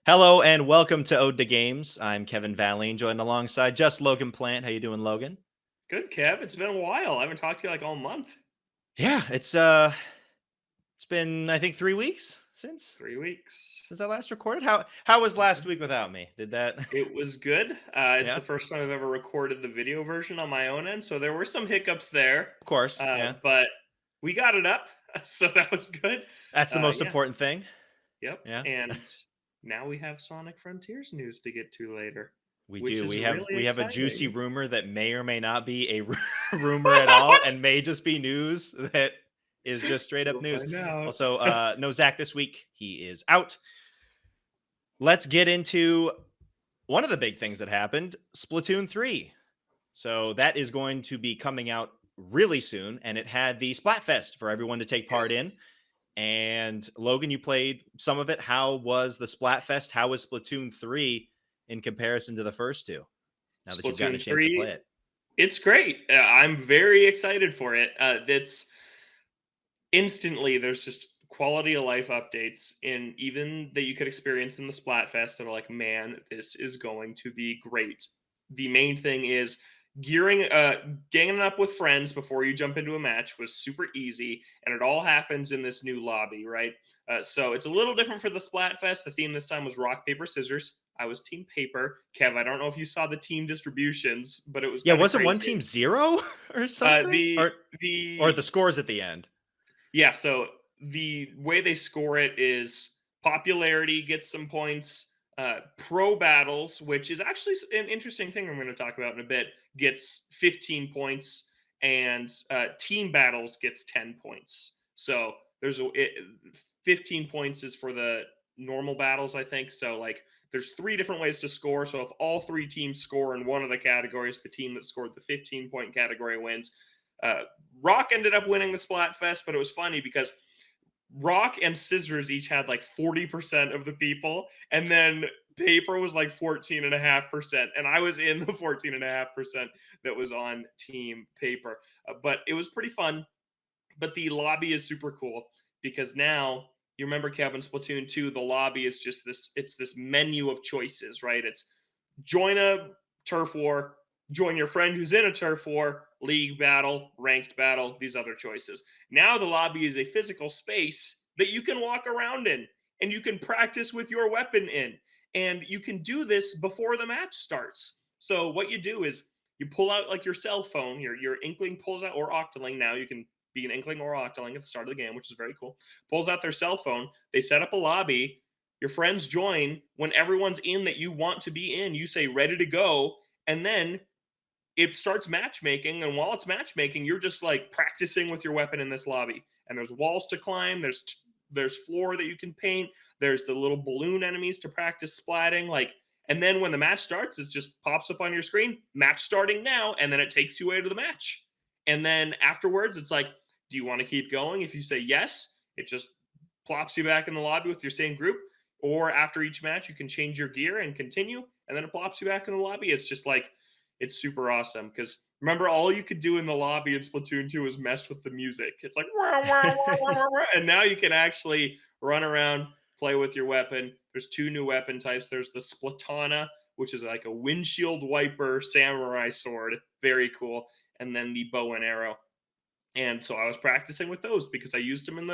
Hello and welcome to Ode to Games. I'm Kevin Valley, joined alongside just Logan Plant. How you doing, Logan? Good, Kev. It's been a while. I haven't talked to you like all month. Yeah, it's been I think 3 weeks since 3 weeks. I last recorded. How was last Mhm. week without me? Did that? It was good. It's the Yeah, first time I've ever recorded the video version on my own end, so there were some hiccups there, of course. Yeah, but we got it up, so that was good. that's the most Yeah, important thing. yep. Yeah, And now we have Sonic Frontiers news to get to later, we which do. is We really have a juicy exciting. rumor that may or may not be a rumor at all, and may just be news that is just straight up We'll news. find out. Also, no Zach this week. He is out. Let's get into one of the big things that happened, Splatoon 3. So that is going to be coming out really soon, and it had the Splatfest for everyone to take part in. Yes. And Logan, you played some of it. How was the Splatfest? How was Splatoon 3 in comparison to the first two? Now that you've gotten a Splatoon chance to play 3, it. it's great. I'm very excited for it. That's instantly there's just quality of life updates in even that you could experience in the Splatfest that are like, man, this is going to be great. The main thing is ganging up with friends before you jump into a match was super easy, and it all happens in this new lobby, right? So it's a little different for the Splatfest. The theme this time was rock paper scissors. I was team paper. Kev, I don't know if you saw the team distributions, but it was Yeah, kind of wasn't one crazy. team 0 or Uh, something? the Or the the scores at the end. Yeah, so the way they score it is popularity gets some points, pro battles, which is actually an interesting thing I'm going to talk about in a bit, gets 15 points, and team battles gets 10 points. So 15 points is for the normal battles, I think. So like there's three different ways to score. So if all three teams score in one of the categories, the team that scored the 15-point category wins. Uh, Rock ended up winning the Splatfest, but it was funny because Rock and Scissors each had like 40% of the people, and then Paper was like 14.5%. And I was in the 14.5% that was on Team Paper. But it was pretty fun. But the lobby is super cool because now you remember Kevin Splatoon 2, the lobby is just it's this menu of choices, right? It's join a turf war, join your friend who's in a turf war, league battle, ranked battle, these other choices. Now the lobby is a physical space that you can walk around in and you can practice with your weapon in. And you can do this before the match starts. So what you do is you pull out like your cell phone, your Inkling pulls out, or Octoling. Now you can be an Inkling or Octoling at the start of the game, which is very cool. Pulls out their cell phone. They set up a lobby. Your friends join. When everyone's in that you want to be in, you say ready to go. And then it starts matchmaking. And while it's matchmaking, you're just like practicing with your weapon in this lobby. And there's walls to climb. There's floor that you can paint. There's the little balloon enemies to practice splatting. Like, and then when the match starts, it just pops up on your screen, match starting now, and then it takes you away to the match. And then afterwards, it's like, do you want to keep going? If you say yes, it just plops you back in the lobby with your same group. Or after each match, you can change your gear and continue, and then it plops you back in the lobby. It's just like it's super awesome because remember, all you could do in the lobby in Splatoon 2 was mess with the music. It's like, wah, wah, wah, wah, wah, wah. And now you can actually run around, play with your weapon. There's two new weapon types. There's the Splatana, which is like a windshield wiper samurai sword. Very cool. And then the bow and arrow. And so I was practicing with those because I used them in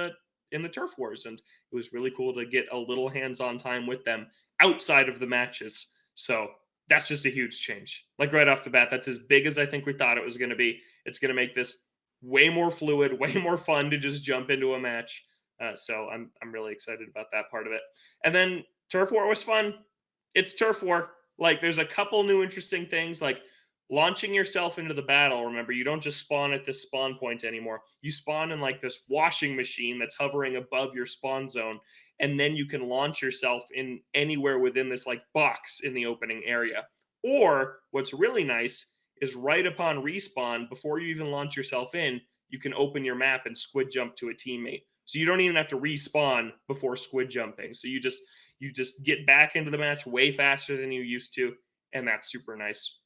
the turf wars, and it was really cool to get a little hands-on time with them outside of the matches. So that's just a huge change. Like right off the bat, that's as big as I think we thought it was going to be. It's going to make this way more fluid, way more fun to just jump into a match. So I'm really excited about that part of it. And then turf war was fun. It's turf war. Like there's a couple new interesting things like launching yourself into the battle. Remember, you don't just spawn at this spawn point anymore. You spawn in like this washing machine that's hovering above your spawn zone, and then you can launch yourself in anywhere within this like box in the opening area. Or what's really nice is right upon respawn, before you even launch yourself in, you can open your map and squid jump to a teammate. So you don't even have to respawn before squid jumping. So you just get back into the match way faster than you used to, and that's super nice.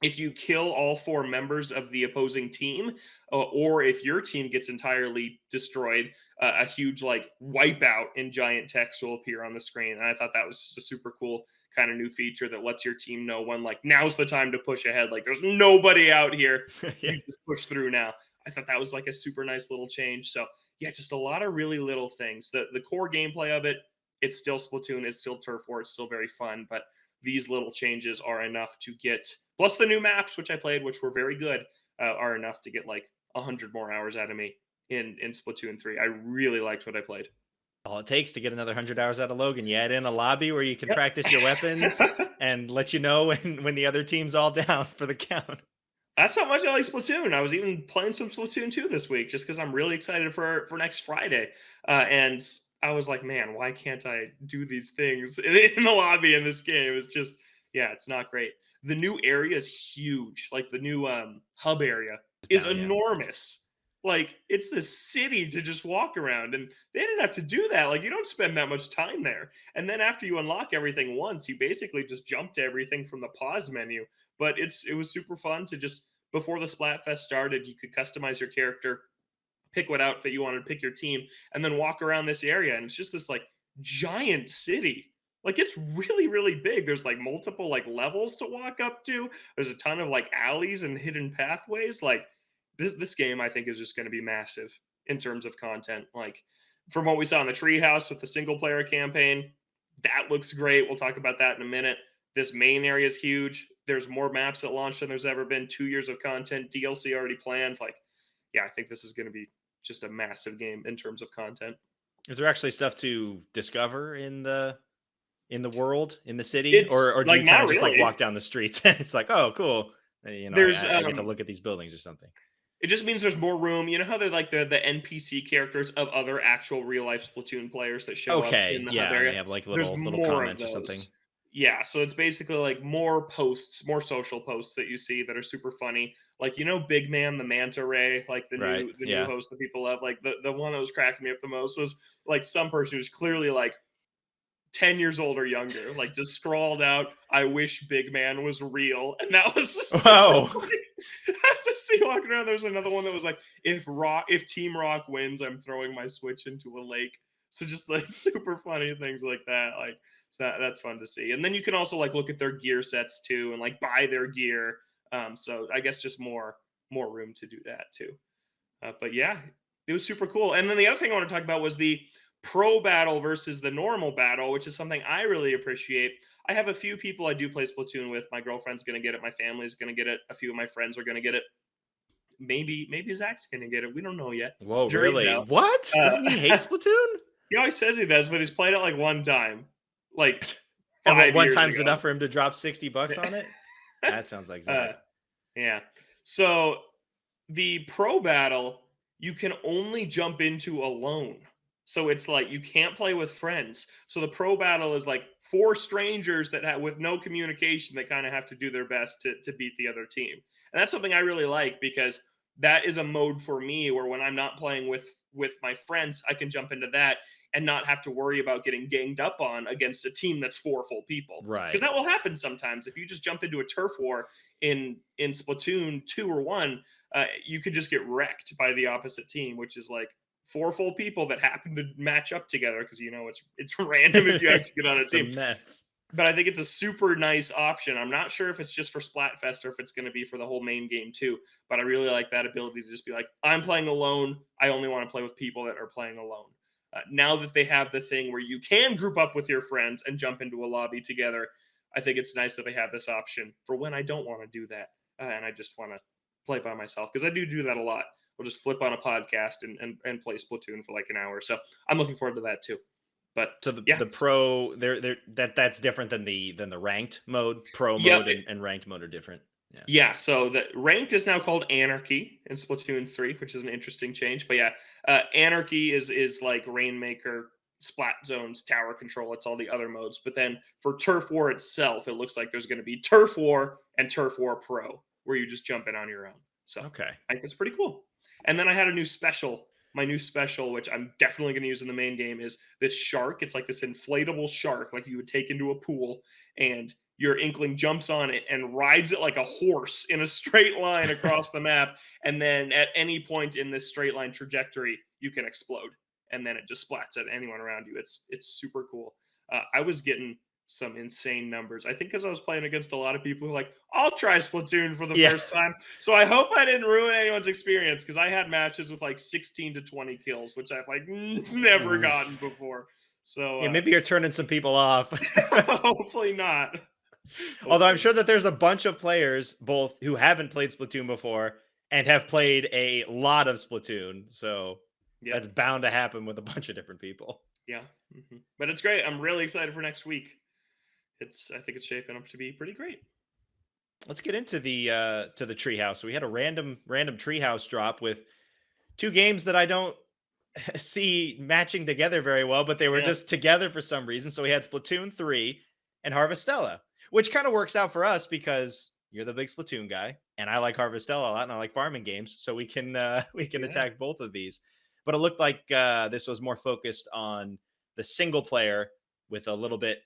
if you kill all 4 members of the opposing team, or if your team gets entirely destroyed, a huge like wipeout in giant text will appear on the screen. And I thought that was just a super cool kind of new feature that lets your team know when like now's the time to push ahead. Like there's nobody out here. Yeah. You just push through now. I thought that was like a super nice little change. So yeah, just a lot of really little things. The core gameplay of it, it's still Splatoon, it's still Turf War, it's still very fun, but these little changes are enough to get, plus the new maps which I played, which were very good, are enough to get like 100 more hours out of me in Splatoon 3. I really liked what I played. All it takes to get another 100 hours out of Logan. You add in a lobby where you can practice your weapons Yep. and let you know when the other team's all down for the count. That's how much I like Splatoon. I was even playing some Splatoon 2 this week just because I'm really excited for next Friday. And I was like, man, why can't I do these things in the lobby in this game? It's just, yeah, it's not great. The new area is huge. Like the new hub area It's is down, yeah. enormous. Like it's the city to just walk around, and they didn't have to do that. Like you don't spend that much time there. And then after you unlock everything once, you basically just jump to everything from the pause menu. But it was super fun to just, before the Splatfest started, you could customize your character, pick what outfit you wanted, pick your team, and then walk around this area. And it's just this like giant city. Like it's really, really big. There's like multiple like levels to walk up to. There's a ton of like alleys and hidden pathways. Like this game, I think, is just going to be massive in terms of content. Like from what we saw in the Treehouse with the single player campaign, that looks great. We'll talk about that in a minute. This main area is huge. There's more maps at launch than there's ever been. 2 years of content, DLC already planned. Like, yeah, I think this is going to be just a massive game in terms of content. Is there actually stuff to discover in the world, in the city, It's or do like you kind not of just like really. walk down the streets and it's like, oh, cool, There's I get to look at these buildings or something? it just means there's more room. You know how they're like the NPC characters of other actual real life Splatoon players that show up Okay, in the hub yeah, and area? they have like There's little more of comments or something. those. Yeah, so it's basically like more posts, more social posts that you see that are super funny. Like Big Man the Manta Ray, like Right? the new Yeah. host that people love. Like the one that was cracking me up the most was like some person who's clearly like 10 years old or younger, like just scrawled out, I wish Big Man was real. And that was just super Whoa. funny. I just see walking around. There's another one that was like, if Team Rock wins, I'm throwing my Switch into a lake. So just like super funny things like that. Like so that's fun to see. And then you can also like look at their gear sets too and like buy their gear. So I guess just more room to do that too. But yeah, it was super cool. And then the other thing I want to talk about was the pro battle versus the normal battle, which is something I really appreciate. I have a few people I do play Splatoon with. My girlfriend's going to get it. My family's going to get it. A few of my friends are going to get it. Maybe Zach's going to get it. We don't know yet. Whoa, Jury's really? out. What? Doesn't he hate Splatoon? He always says he does, but he's played it like one time, like And what, 5 one years time's ago. enough for him to drop $60 on it? That sounds like uh, Zach. yeah. So the pro battle you can only jump into alone. So it's like you can't play with friends. So the pro battle is like 4 strangers that have with no communication that kind of have to do their best to beat the other team. And that's something I really like because that is a mode for me where when I'm not playing with my friends, I can jump into that and not have to worry about getting ganged up on against a team that's 4 full people. Because Right. that will happen sometimes if you just jump into a turf war in Splatoon 2 or 1, you could just get wrecked by the opposite team, which is like 4 full people that happen to match up together because it's random if you actually get on a Just a team. mess. But I think it's a super nice option. I'm not sure if it's just for Splatfest or if it's going to be for the whole main game too. But I really like that ability to just be like, I'm playing alone. I only want to play with people that are playing alone. Now that they have the thing where you can group up with your friends and jump into a lobby together, I think it's nice that they have this option for when I don't want to do that and I just want to play by myself because I do that a lot. We'll just flip on a podcast and play Splatoon for like an hour. So I'm looking forward to that too. But So yeah, the pro that's different than the ranked mode. Pro yep, mode and ranked mode are different. Yeah. yeah. So the ranked is now called Anarchy in Splatoon 3, which is an interesting change. But yeah, Anarchy is like Rainmaker, Splat Zones, Tower Control. It's all the other modes. But then for Turf War itself, it looks like there's going to be Turf War and Turf War Pro, where you just jump in on your own. So Okay. I think that's pretty cool. And then I had a new special. My new special, which I'm definitely going to use in the main game, is this shark. It's like this inflatable shark, like you would take into a pool, and your Inkling jumps on it and rides it like a horse in a straight line across the map. And then at any point in this straight line trajectory, you can explode. And then it just splats at anyone around you. It's super cool. I was getting some insane numbers. I think because I was playing against a lot of people who are like, I'll try Splatoon for the Yeah. first time. So I hope I didn't ruin anyone's experience because I had matches with like 16 to 20 kills, which I've like never gotten before. So Yeah, maybe you're turning some people off. hopefully not. Although I'm Hopefully sure that there's a bunch of players both who haven't played Splatoon before and have played a lot of Splatoon. So yeah, that's bound to happen with a bunch of different people. yeah. But it's great. I'm really excited for next week. I think it's shaping up to be pretty great. Let's get into the treehouse. So we had a random treehouse drop with two games that I don't see matching together very well, but they were Yeah, just together for some reason. So we had Splatoon 3 and Harvestella, which kind of works out for us because you're the big Splatoon guy and I like Harvestella a lot and I like farming games, so we can we can yeah. attack both of these. But it looked like this was more focused on the single player with a little bit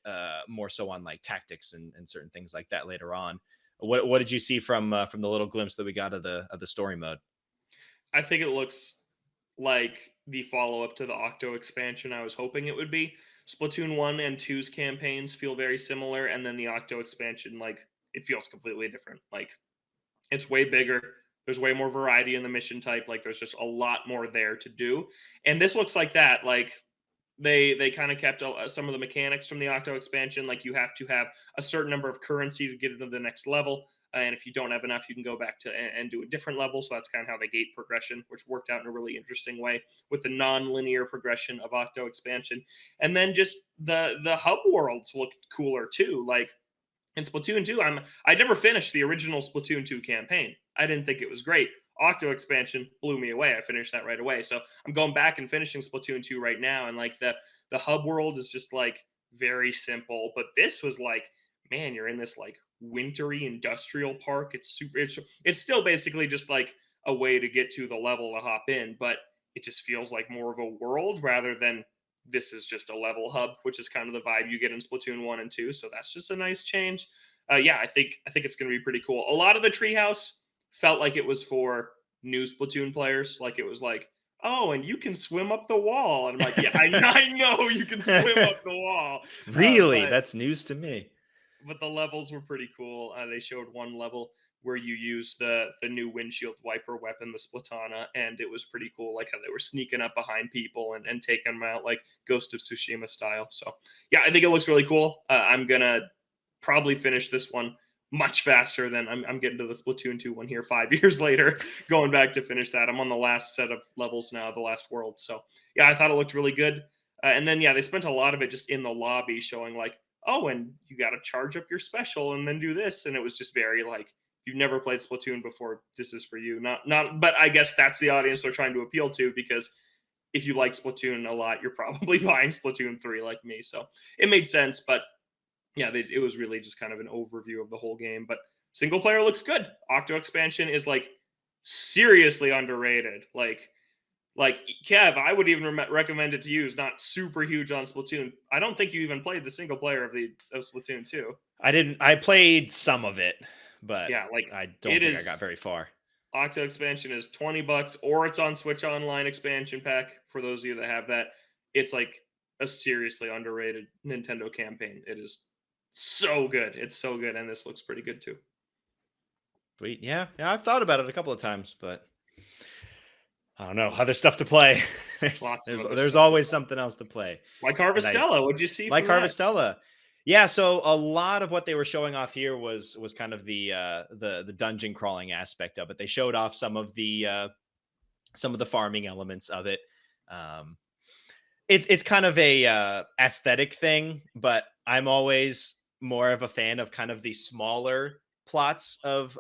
more so on like tactics and certain things like that later on. What did you see from the little glimpse that we got of the story mode? I think it looks like the follow up to the Octo expansion I was hoping it would be. Splatoon 1 and two's campaigns feel very similar, and then the Octo expansion, like, it feels completely different. Like, it's way bigger. There's way more variety in the mission type. Like, there's just a lot more there to do. And this looks like that. Like, they kind of kept some of the mechanics from the Octo expansion. Like you have to have a certain number of currency to get into the next level, and if you don't have enough, you can go back to and do a different level. So that's kind of how they gate progression, which worked out in a really interesting way with the non-linear progression of Octo expansion. And then just the hub worlds looked cooler too. Like in Splatoon 2, I never finished the original Splatoon 2 campaign. I didn't think it was great. Octo expansion blew me away. I finished that right away. So I'm going back and finishing Splatoon 2 right now. And like the hub world is just like very simple. But this was like, man, you're in this like wintry industrial park. It's super it's still basically just like a way to get to the level to hop in, but it just feels like more of a world rather than this is just a level hub, which is kind of the vibe you get in Splatoon 1 and 2. So that's just a nice change. Yeah, I think it's going to be pretty cool. A lot of the treehouse felt like it was for new Splatoon players. Like it was like, oh, and you can swim up the wall. And I'm like, yeah, I know you can swim up the wall. Really? But That's news to me. the levels were pretty cool. They showed one level where you used the new windshield wiper weapon, the Splatana, and it was pretty cool. Like how they were sneaking up behind people and taking them out, like Ghost of Tsushima style. So yeah, I think it looks really cool. I'm gonna probably finish this one much faster than I'm getting to the Splatoon 2 one here 5 years later, going back to finish that. I'm on the last set of levels now, the last world. So yeah, I thought it looked really good. And then yeah, they spent a lot of it just in the lobby showing like, oh, and you got to charge up your special and then do this. And it was just very like, if you've never played Splatoon before, this is for you. Not, but I guess that's the audience they're trying to appeal to because if you like Splatoon a lot, you're probably buying Splatoon 3 like me. So it made sense. But yeah, it was really just kind of an overview of the whole game. But single player looks good. Octo expansion is like seriously underrated. Like Kev, I would even recommend it to you. Is not super huge on Splatoon. I don't think you even played the single player of Splatoon 2. I didn't. I played some of it, but Yeah, like I don't it think I got is. very far. Octo expansion is $20, or it's on Switch Online expansion pack. For those of you that have that, it's like a seriously underrated Nintendo campaign. It is so good. It's so good, and this looks pretty good too. Sweet. Yeah. Yeah. I've thought about it a couple of times, but I don't know. Other stuff to play. there's Lots of there's other there's stuff to always play. something else to play. Like And I Harvestella. What'd you see like from that? Harvestella. Yeah, so a lot of what they were showing off here was kind of the dungeon crawling aspect of it. They showed off some of the farming elements of it. Um, it's kind of a aesthetic thing, but I'm always more of a fan of kind of the smaller plots of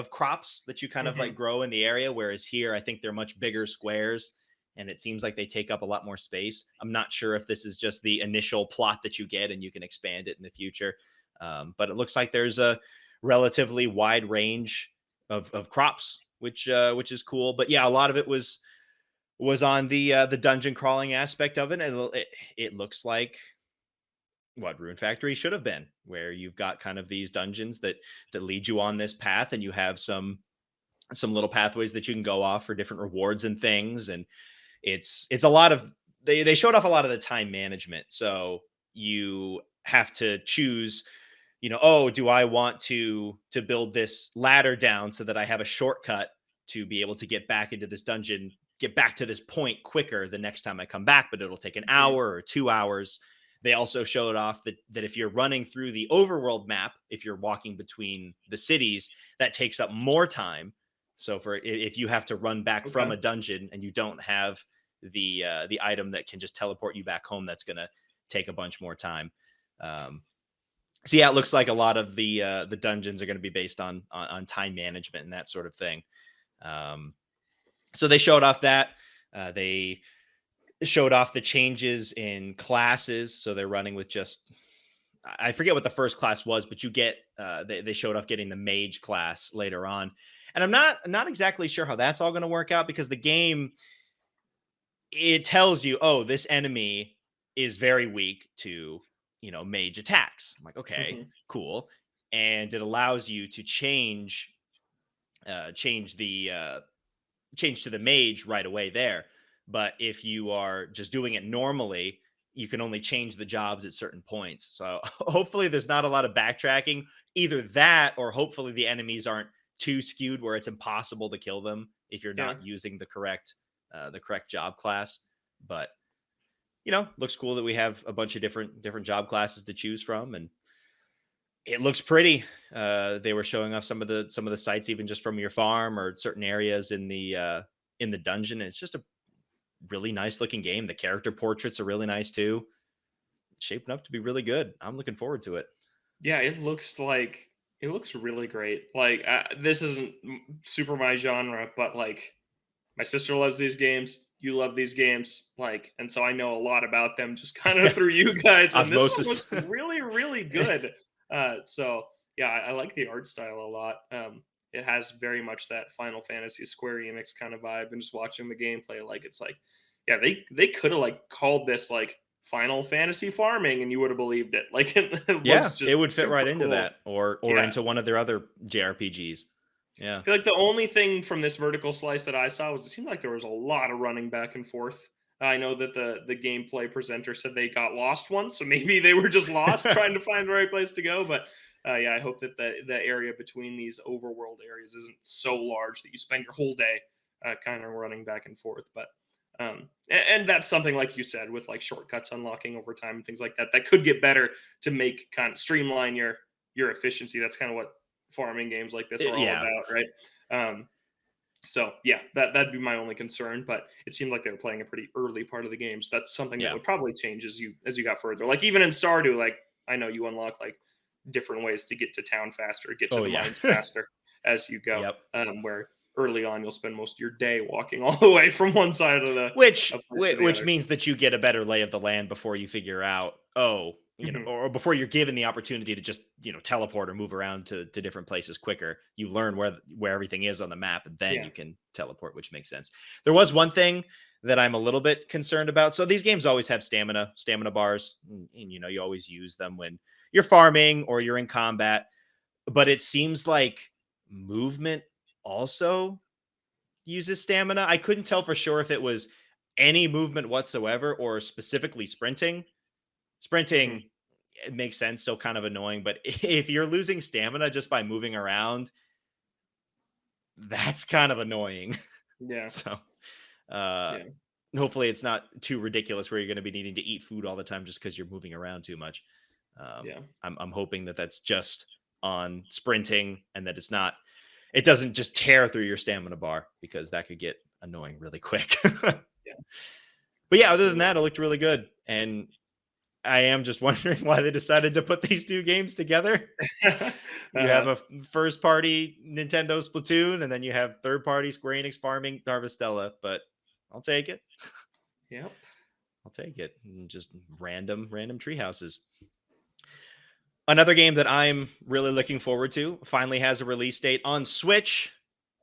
crops that you kind of like Hmm. grow in the area. Whereas here, I think they're much bigger squares, and it seems like they take up a lot more space. I'm not sure if this is just the initial plot that you get, and you can expand it in the future. But it looks like there's a relatively wide range of crops, which is cool. But yeah, a lot of it was on the dungeon crawling aspect of it, and it looks like what Rune Factory should have been, where you've got kind of these dungeons that lead you on this path, and you have some little pathways that you can go off for different rewards and things. And it's a lot of, they showed off a lot of the time management. So you have to choose, oh, do I want to build this ladder down so that I have a shortcut to be able to get back into this dungeon, get back to this point quicker the next time I come back, but it'll take an Mhm. hour or 2 hours. They also showed off that if you're running through the overworld map, if you're walking between the cities, that takes up more time. So if you have to run back from Okay. a dungeon and you don't have the item that can just teleport you back home, that's gonna take a bunch more time. Um, so yeah, it looks like a lot of the dungeons are going to be based on time management and that sort of thing. Um, so they showed off that. They showed off the changes in classes. So they're running with just, I forget what the first class was, but you get they showed off getting the mage class later on. And I'm not exactly sure how that's all going to work out, because the game, it tells you, oh, this enemy is very weak to, mage attacks. I'm like, okay, Mhm. cool. And it allows you to change the change to the mage right away there. But if you are just doing it normally, you can only change the jobs at certain points. So hopefully there's not a lot of backtracking. Either that, or hopefully the enemies aren't too skewed where it's impossible to kill them if you're Yeah. not using the correct job class. But looks cool that we have a bunch of different job classes to choose from, and it looks pretty. They were showing off some of the sites, even just from your farm or certain areas in the dungeon. And it's just a really nice looking game. The character portraits are really nice too. It's shaping up to be really good. I'm looking forward to it. Yeah, it looks really great. Like this isn't super my genre, but like my sister loves these games. You love these games, like, and so I know a lot about them just kind of Yeah, through you guys. And this one osmosis. looks really, really good. So yeah, I like the art style a lot. It has very much that Final Fantasy Square Enix kind of vibe, and just watching the gameplay, like it's like, yeah, they could have like called this like Final Fantasy farming, and you would have believed it. Like it Yeah, looks it just would fit right super into cool. that, or Yeah, into one of their other JRPGs. I Yeah. feel like the only thing from this vertical slice that I saw was it seemed like there was a lot of running back and forth. I know that the gameplay presenter said they got lost once, so maybe they were just lost trying to find the right place to go. But yeah, I hope that the area between these overworld areas isn't so large that you spend your whole day kind of running back and forth. But and that's something like you said with like shortcuts unlocking over time and things like that that could get better to make kind of streamline your efficiency. That's kind of what farming games like this are all Yeah. about, right? Um, so yeah, that'd be my only concern. But it seemed like they were playing a pretty early part of the game, so that's something that Yeah. would probably change as you got further. Like even in Stardew, like I know you unlock like different ways to get to town faster, get to Oh the yeah. mines faster as you go. Yep. Where early on you'll spend most of your day walking all the way from one side of the Which of place to the which other. means that you get a better lay of the land before you figure out, oh, Mhm. or before you're given the opportunity to just, teleport or move around to different places quicker. You learn where everything is on the map, and then Yeah. you can teleport, which makes sense. There was one thing that I'm a little bit concerned about. So these games always have stamina bars, and you always use them when you're farming or you're in combat, but it seems like movement also uses stamina. I couldn't tell for sure if it was any movement whatsoever or specifically sprinting. Mhm. Sprinting, it makes sense, still kind of annoying, but if you're losing stamina just by moving around, that's kind of annoying. Yeah. So, uh Yeah. hopefully it's not too ridiculous where you're going to be needing to eat food all the time just because you're moving around too much. Yeah. I'm hoping that that's just on sprinting, and that it doesn't just tear through your stamina bar, because that could get annoying really quick. Yeah. But yeah, other than Absolutely. that, it looked really good. And I am just wondering why they decided to put these two games together. You have uh-huh. a first party Nintendo Splatoon, and then you have third party Square Enix farming Harvestella. But I'll take it. Yep. I'll take it. And just random tree houses. Another game that I'm really looking forward to finally has a release date on Switch.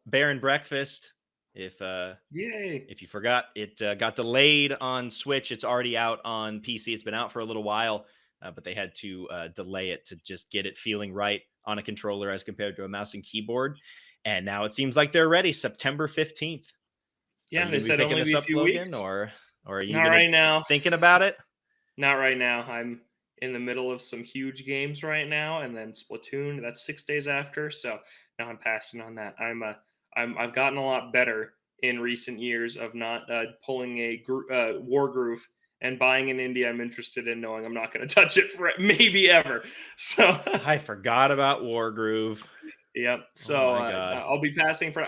Bear and Breakfast. If Yay. If you forgot, it got delayed on Switch. It's already out on PC. It's been out for a little while. but they had to delay it to just get it feeling right on a controller as compared to a mouse and keyboard. And now it seems like they're ready. September 15th. Are Yeah, you they going to be said picking only this be a up, few Logan, weeks. or are you Not going to right now. thinking about it? Not right now. I'm in the middle of some huge games right now, and then Splatoon. That's 6 days after. So now I'm passing on that. I've gotten a lot better in recent years of not pulling a war groove and buying an indie I'm interested in, knowing I'm not going to touch it for maybe ever. So I forgot about Wargroove. yep. Oh So my god. I'll be passing for.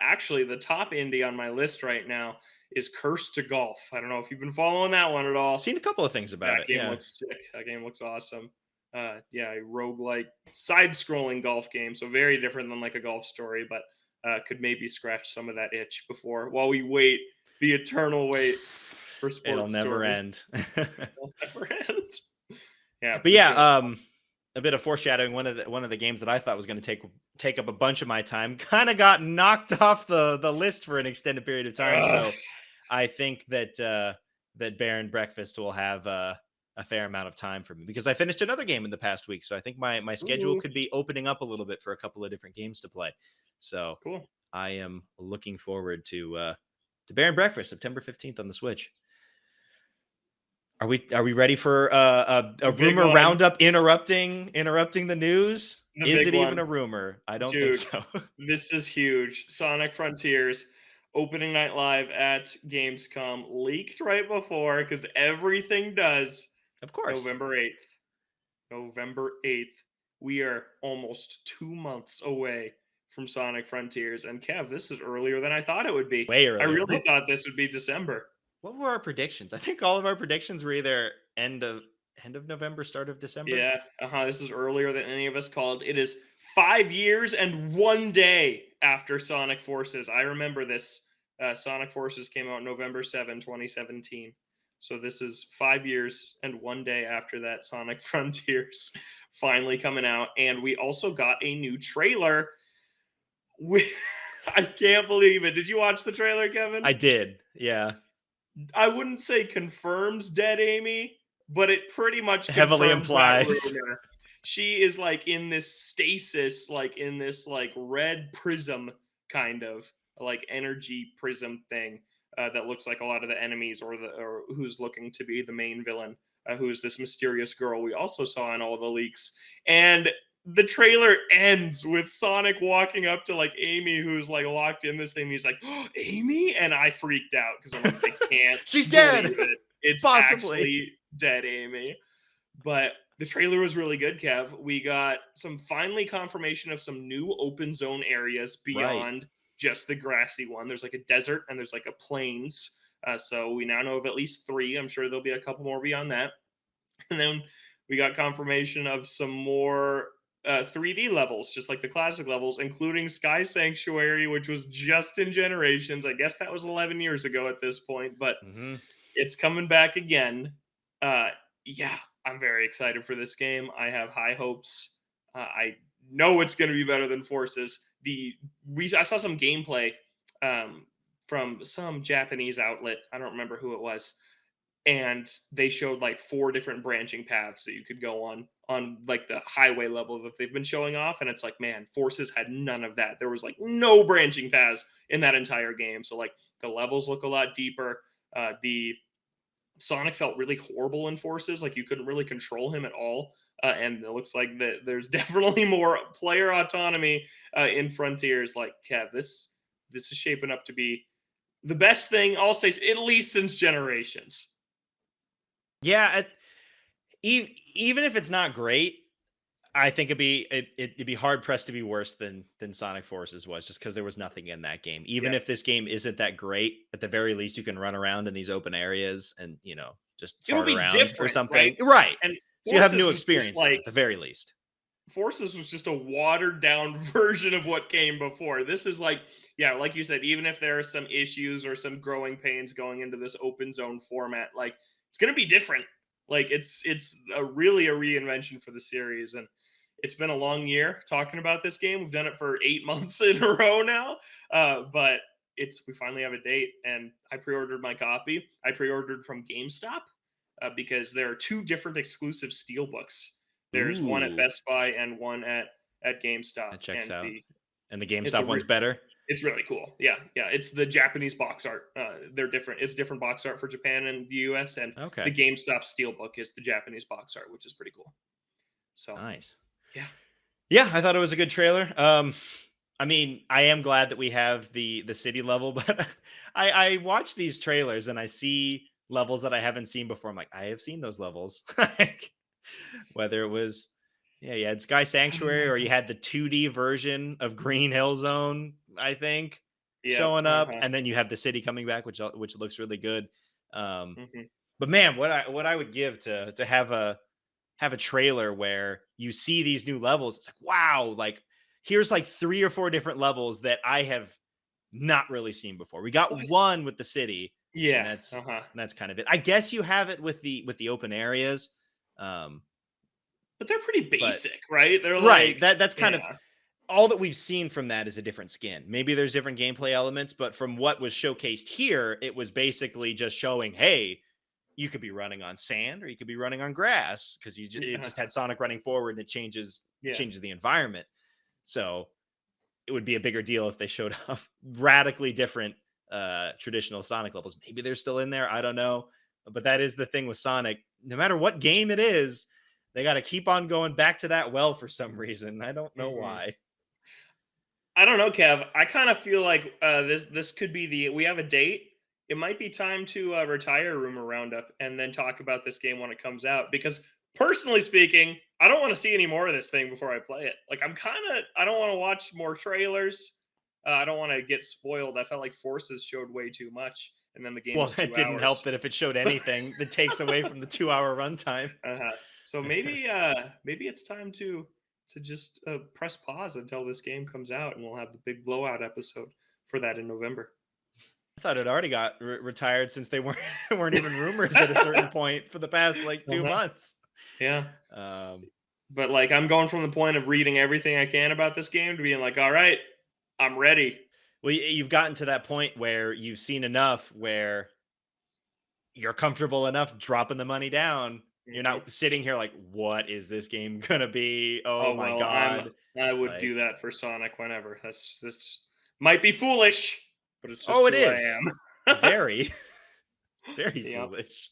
Actually, the top indie on my list right now is Curse to Golf. I don't know if you've been following that one at all. Seen a couple of things about That it. game Yeah. looks sick. That game looks awesome. Yeah, a roguelike side-scrolling golf game. So very different than like a golf story, but could maybe scratch some of that itch before while we wait the eternal wait for It'll Sports never Story. end. It'll never end. Yeah, But this yeah, game's fun. a bit of foreshadowing. One of the games that I thought was going to take up a bunch of my time kind of got knocked off the list for an extended period of time. Ugh. So I think that that Bear and Breakfast will have a fair amount of time for me because I finished another game in the past week. So I think my schedule Ooh, could be opening up a little bit for a couple of different games to play. So cool. I am looking forward to Bear and Breakfast September 15th on the Switch. Are we ready for a The big rumor one. roundup interrupting the news? The Is big it even one. a rumor? I don't think Dude, so. this is huge. Sonic Frontiers opening night live at Gamescom leaked right before because everything does. Of course. November 8th. November 8th. We are almost 2 months away from Sonic Frontiers. And Kev, this is earlier than I thought it would be. Way I earlier. really thought this would be December. What were our predictions? I think all of our predictions were either end of November, start of December. Yeah, this is earlier than any of us called. It is 5 years and 1 day after Sonic Forces. I remember this. Sonic Forces came out November 7, 2017. So this is 5 years and 1 day after that Sonic Frontiers finally coming out. And we also got a new trailer. I can't believe it. Did you watch the trailer, Kevin? I did. Yeah. I wouldn't say confirms dead Amy, but it pretty much Heavily confirms that implies. rumor. She is like in this stasis, like in this like red prism kind of like energy prism thing that looks like a lot of the enemies or who's looking to be the main villain, who's this mysterious girl we also saw in all the leaks. And the trailer ends with Sonic walking up to like Amy, who's like locked in this thing. He's like, oh, Amy? And I freaked out because I'm like, I can't. She's dead. believe it. It's Possibly. actually dead Amy. But the trailer was really good, Kev. We got some finally confirmation of some new open zone areas beyond just the grassy one. There's like a desert and there's like a plains. So we now know of at least 3. I'm sure there'll be a couple more beyond that. And then we got confirmation of some more 3D levels, just like the classic levels, including Sky Sanctuary, which was just in Generations. I guess that was 11 years ago at this point, but it's coming back again. Yeah, I'm very excited for this game. I have high hopes. I know it's going to be better than Forces. I saw some gameplay from some Japanese outlet. I don't remember who it was. And they showed like 4 different branching paths that you could go on like the highway level that they've been showing off. And it's like, man, Forces had none of that. There was like no branching paths in that entire game. So like the levels look a lot deeper. The Sonic felt really horrible in Forces. Like you couldn't really control him at all. And it looks like that there's definitely more player autonomy in Frontiers. Like, Kev, this is shaping up to be the best thing, I'll say, at least since Generations. Yeah, even if it's not great, I think it'd be hard pressed to be worse than Sonic Forces was, just because there was nothing in that game. Even if this game isn't that great, at the very least you can run around in these open areas and just It'll fart be around different, or something, right? And so Forces you have new was just experiences like at the very least. Forces was just a watered down version of what came before. This is like, yeah, like you said, even if there are some issues or some growing pains going into this open zone format, like it's going to be different. Like it's really a reinvention for the series. And it's been a long year talking about this game. We've done it for 8 months in a row now. But we finally have a date, and I pre-ordered my copy. I pre-ordered from GameStop. because there are two different exclusive steelbooks. There's one at Ooh, Best Buy and one at GameStop, that checks and out. And the it's a GameStop one's better. it's really cool. Yeah, yeah. It's the Japanese box art. They're different. It's different box art for Japan and the US, and the Okay, GameStop steelbook is the Japanese box art, which is pretty cool. So nice. yeah, Yeah, I thought it was a good trailer. I mean, I am glad that we have the city level, but I watch these trailers and I see levels that I haven't seen before. I'm like, I have seen those levels. Like, whether it was, yeah, you had Sky Sanctuary or you had the 2D version of Green Hill Zone, I think, yep, showing up, uh-huh. and then you have the city coming back, which looks really good. Um, Hmm. but man, what I would give to have a trailer where you see these new levels. It's like, wow, like here's like 3 or 4 different levels that I have not really seen before. We got one with the city, and Yeah, that's uh-huh. and that's kind of it. I guess you have it with the open areas. Um, But they're pretty but basic, right? They're right, like, that's kind of yeah, all that we've seen from that is a different skin. Maybe there's different gameplay elements, but from what was showcased here, it was basically just showing, hey, you could be running on sand or you could be running on grass because it yeah, just had Sonic running forward and it yeah. changes the environment. So it would be a bigger deal if they showed off radically different traditional Sonic levels. Maybe they're still in there. I don't know. But that is the thing with Sonic. No matter what game it is, they got to keep on going back to that well for some reason. I don't know Hmm. why. I don't know, Kev. I kind of feel like this could be the we have a date. It might be time to retire Rumor Roundup and then talk about this game when it comes out. Because personally speaking, I don't want to see any more of this thing before I play it. Like I don't want to watch more trailers. I don't want to get spoiled. I felt like Forces showed way too much, and then the game Well, was it two didn't help hours. that if it showed anything, that takes away from the 2 hour runtime. Uh-huh. So maybe it's time to just press pause until this game comes out, and we'll have the big blowout episode for that in November. I thought it already got retired since they weren't weren't even rumors at a certain point for the past like two Uh-huh. months. Yeah, Um, but like I'm going from the point of reading everything I can about this game to being like, all right, I'm ready. well, you've gotten to that point where you've seen enough where you're comfortable enough dropping the money down. You're Hmm. not sitting here like, what is this game gonna be? Oh Oh my well, god! I would Like, do that for Sonic whenever. That's might be foolish, but it's oh, just it who I is am. very, very Yeah. foolish.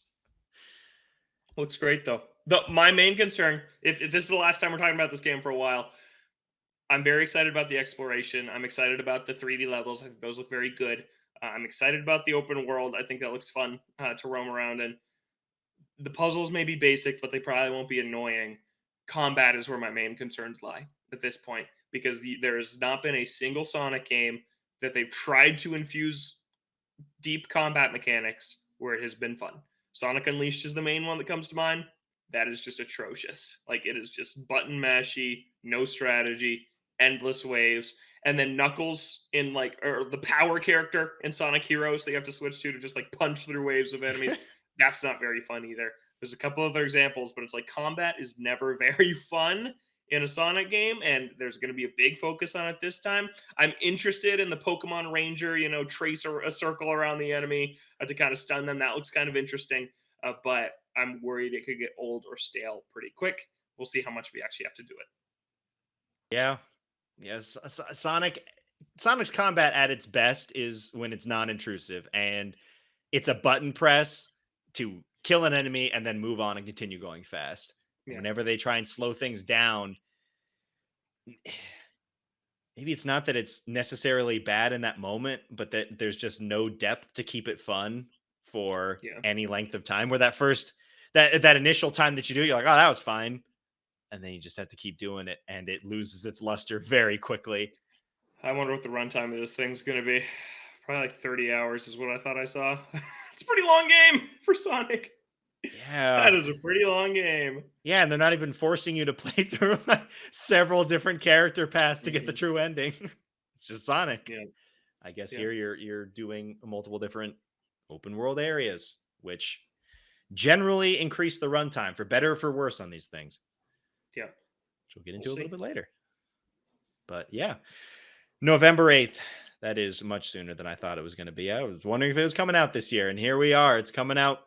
Looks great though. My main concern, if this is the last time we're talking about this game for a while, I'm very excited about the exploration. I'm excited about the 3D levels. I think those look very good. I'm excited about the open world. I think that looks fun to roam around in. The puzzles may be basic, but they probably won't be annoying. Combat is where my main concerns lie at this point because there has not been a single Sonic game that they've tried to infuse deep combat mechanics where it has been fun. Sonic Unleashed is the main one that comes to mind. That is just atrocious. Like it is just button mashy, no strategy, endless waves. And then Knuckles in like or the power character in Sonic Heroes that you have to switch to just like punch through waves of enemies. That's not very fun either. There's a couple other examples, but it's like combat is never very fun in a Sonic game, and there's going to be a big focus on it this time. I'm interested in the Pokemon Ranger, trace a circle around the enemy to kind of stun them. That looks kind of interesting, but I'm worried it could get old or stale pretty quick. We'll see how much we actually have to do it. Yeah, yes. Sonic's combat at its best is when it's non-intrusive and it's a button press to kill an enemy and then move on and continue going fast. Yeah, Whenever they try and slow things down, maybe it's not that it's necessarily bad in that moment, but that there's just no depth to keep it fun for yeah. any length of time. Where that initial time that you do, you're like, oh, that was fine. And then you just have to keep doing it and it loses its luster very quickly. I wonder what the runtime of this thing's going to be. Probably like 30 hours is what I thought I saw. It's a pretty long game for Sonic. Yeah. That is a pretty long game. Yeah, and they're not even forcing you to play through like several different character paths to get the Hmm. true ending. It's just Sonic. Yeah, I guess yeah, here you're doing multiple different open world areas, which generally increase the runtime for better or for worse on these things, yeah. which we'll get We'll into a little see. bit later. But yeah, November 8th. That is much sooner than I thought it was going to be. I was wondering if it was coming out this year, and here we are. It's coming out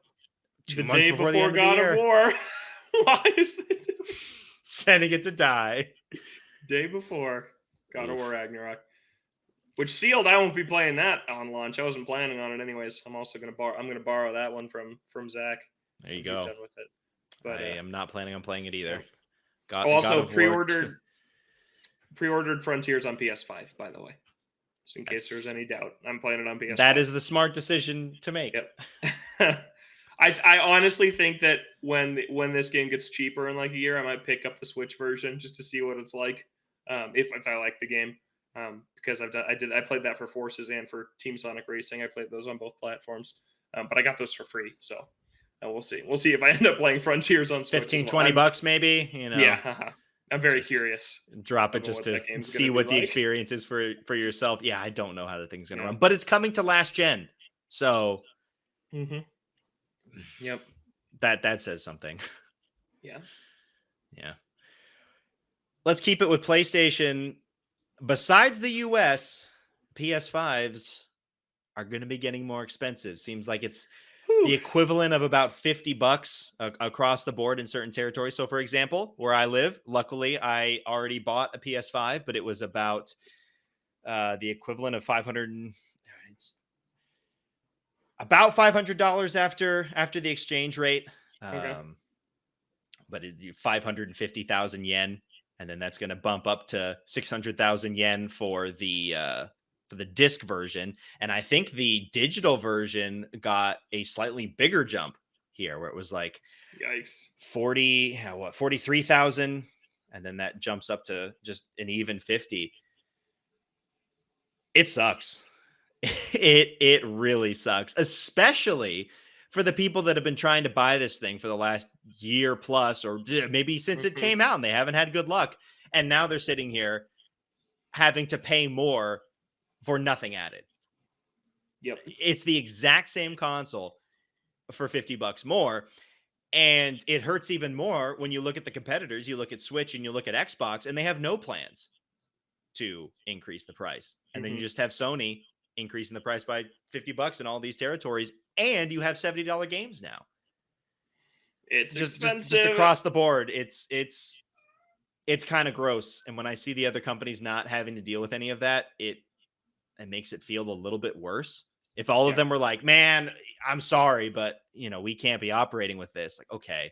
2 The months day before the before end of the God of year. War. Why is it Sending it to die. day before God of Oof. War Ragnarok? Which sealed, I won't be playing that on launch. I wasn't planning on it anyways. I'm also gonna borrow that one from Zach There you when he's go. done with it. But I am not planning on playing it yeah. either. Oh, God also of War. pre-ordered Frontiers on PS5, by the way, just in case there's That's any doubt. I'm playing it on PS5. that is the smart decision to make. Yep. I honestly think that when this game gets cheaper in like a year, I might pick up the Switch version just to see what it's like. If I like the game, because I played that for Forces and for Team Sonic Racing. I played those on both platforms, but I got those for free. So we'll see. We'll see if I end up playing Frontiers on Switch. 15, as well. 20 bucks maybe. Yeah, I'm very just curious. Drop it About just what to that game's see gonna be what the like. experience is for yourself. Yeah, I don't know how the thing's gonna Yeah. run, but it's coming to last gen, so Yep. that says something. Yeah. Yeah. Let's keep it with PlayStation. Besides the US, PS5s are going to be getting more expensive. Seems like it's Whew. the equivalent of about $50 across the board in certain territories. So, for example, where I live, luckily I already bought a PS5, but it was about the equivalent of it's about $500 after the exchange rate. Okay. But it's 550,000 yen, and then that's going to bump up to 600,000 yen for the disc version. And I think the digital version got a slightly bigger jump here, where it was like Yikes. 43,000, and then that jumps up to just an even 50. It sucks. It really sucks, especially for the people that have been trying to buy this thing for the last year plus, or maybe since it came out and they haven't had good luck. And now they're sitting here having to pay more for nothing added. Yep. It's the exact same console for $50 more. And it hurts even more when you look at the competitors. You look at Switch and you look at Xbox, and they have no plans to increase the price. And then you just have Sony increasing the price by $50 in all these territories, and you have $70 games now. It's just expensive. Across the board. It's kind of gross. And when I see the other companies not having to deal with any of that, it makes it feel a little bit worse. If all of them were like, man, I'm sorry, but we can't be operating with this. Like, okay.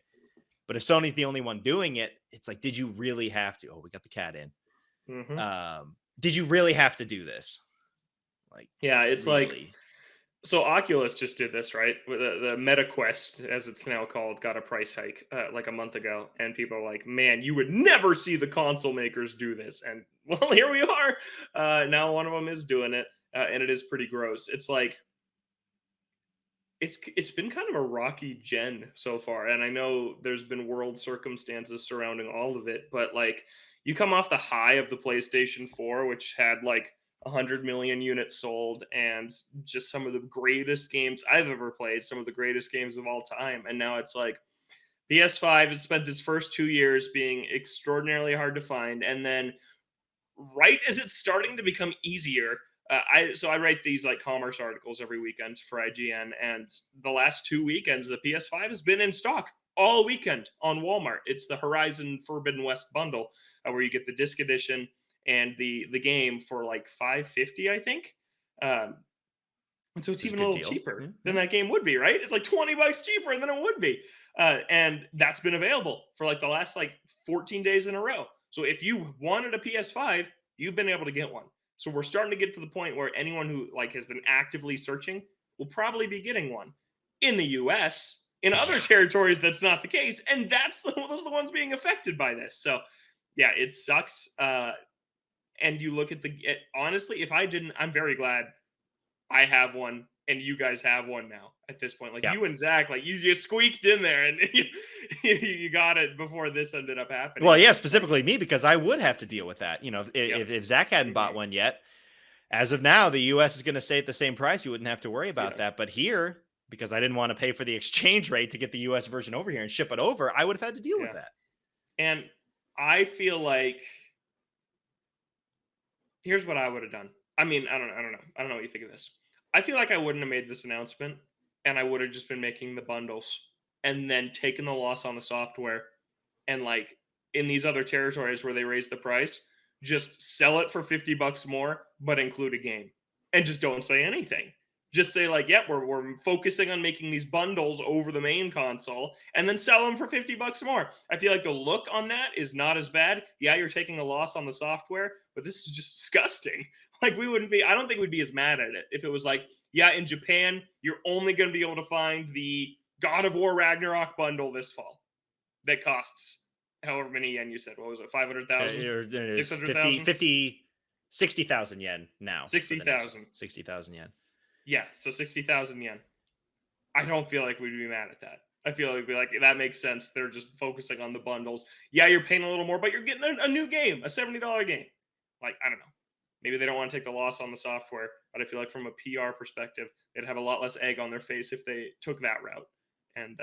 But if Sony's the only one doing it, it's like, did you really have to? Oh, we got the cat in. Did you really have to do this? Like, yeah, it's really? like, so Oculus just did this, right? The Meta Quest, as it's now called, got a price hike like a month ago, and people are like, "Man, you would never see the console makers do this." And well, here we are. Now one of them is doing it, and it is pretty gross. It's like it's been kind of a rocky gen so far, and I know there's been world circumstances surrounding all of it, but like you come off the high of the PlayStation 4, which had like 100 million units sold and just some of the greatest games I've ever played, some of the greatest games of all time. And now it's like PS5, it spent its first 2 years being extraordinarily hard to find. And then right as it's starting to become easier, I write these like commerce articles every weekend for IGN, and the last 2 weekends the PS5 has been in stock all weekend on Walmart. It's the Horizon Forbidden West bundle, where you get the disc edition and the game for like $550, I think. And so it's even a little cheaper than that game would be, right? It's like $20 cheaper than it would be. And that's been available for like the last like 14 days in a row. So if you wanted a PS5, you've been able to get one. So we're starting to get to the point where anyone who like has been actively searching will probably be getting one. In the US, in other territories, that's not the case. And those are the ones being affected by this. So yeah, it sucks. And you look at honestly, if I didn't, I'm very glad I have one and you guys have one now at this point. Like you and Zach, like you squeaked in there and you got it before this ended up happening. Well, yeah, specifically me, because I would have to deal with that. If Zach hadn't bought Mm-hmm. one yet, as of now, the US is going to stay at the same price. You wouldn't have to worry about that. But here, because I didn't want to pay for the exchange rate to get the US version over here and ship it over, I would have had to deal with that. And I feel like here's what I would have done. I mean, I don't know. I don't know what you think of this. I feel like I wouldn't have made this announcement, and I would have just been making the bundles and then taken the loss on the software, and like in these other territories where they raise the price, just sell it for $50 more, but include a game, and just don't say anything. Just say like, "Yep, we're focusing on making these bundles over the main console, and then sell them for $50 more." I feel like the look on that is not as bad. Yeah, you're taking a loss on the software, but this is just disgusting. Like we wouldn't be. I don't think we'd be as mad at it if it was like, yeah, in Japan, you're only going to be able to find the God of War Ragnarok bundle this fall that costs however many yen you said. What was it? 500,000? There's 600,000? 60,000 yen now for the next 60,000. 60,000 yen. Yeah, so 60,000 yen. I don't feel like we'd be mad at that. I feel like we'd be like, that makes sense. They're just focusing on the bundles. Yeah, you're paying a little more, but you're getting a new game, a $70 game. Like, I don't know. Maybe they don't want to take the loss on the software, but I feel like from a PR perspective, they'd have a lot less egg on their face if they took that route and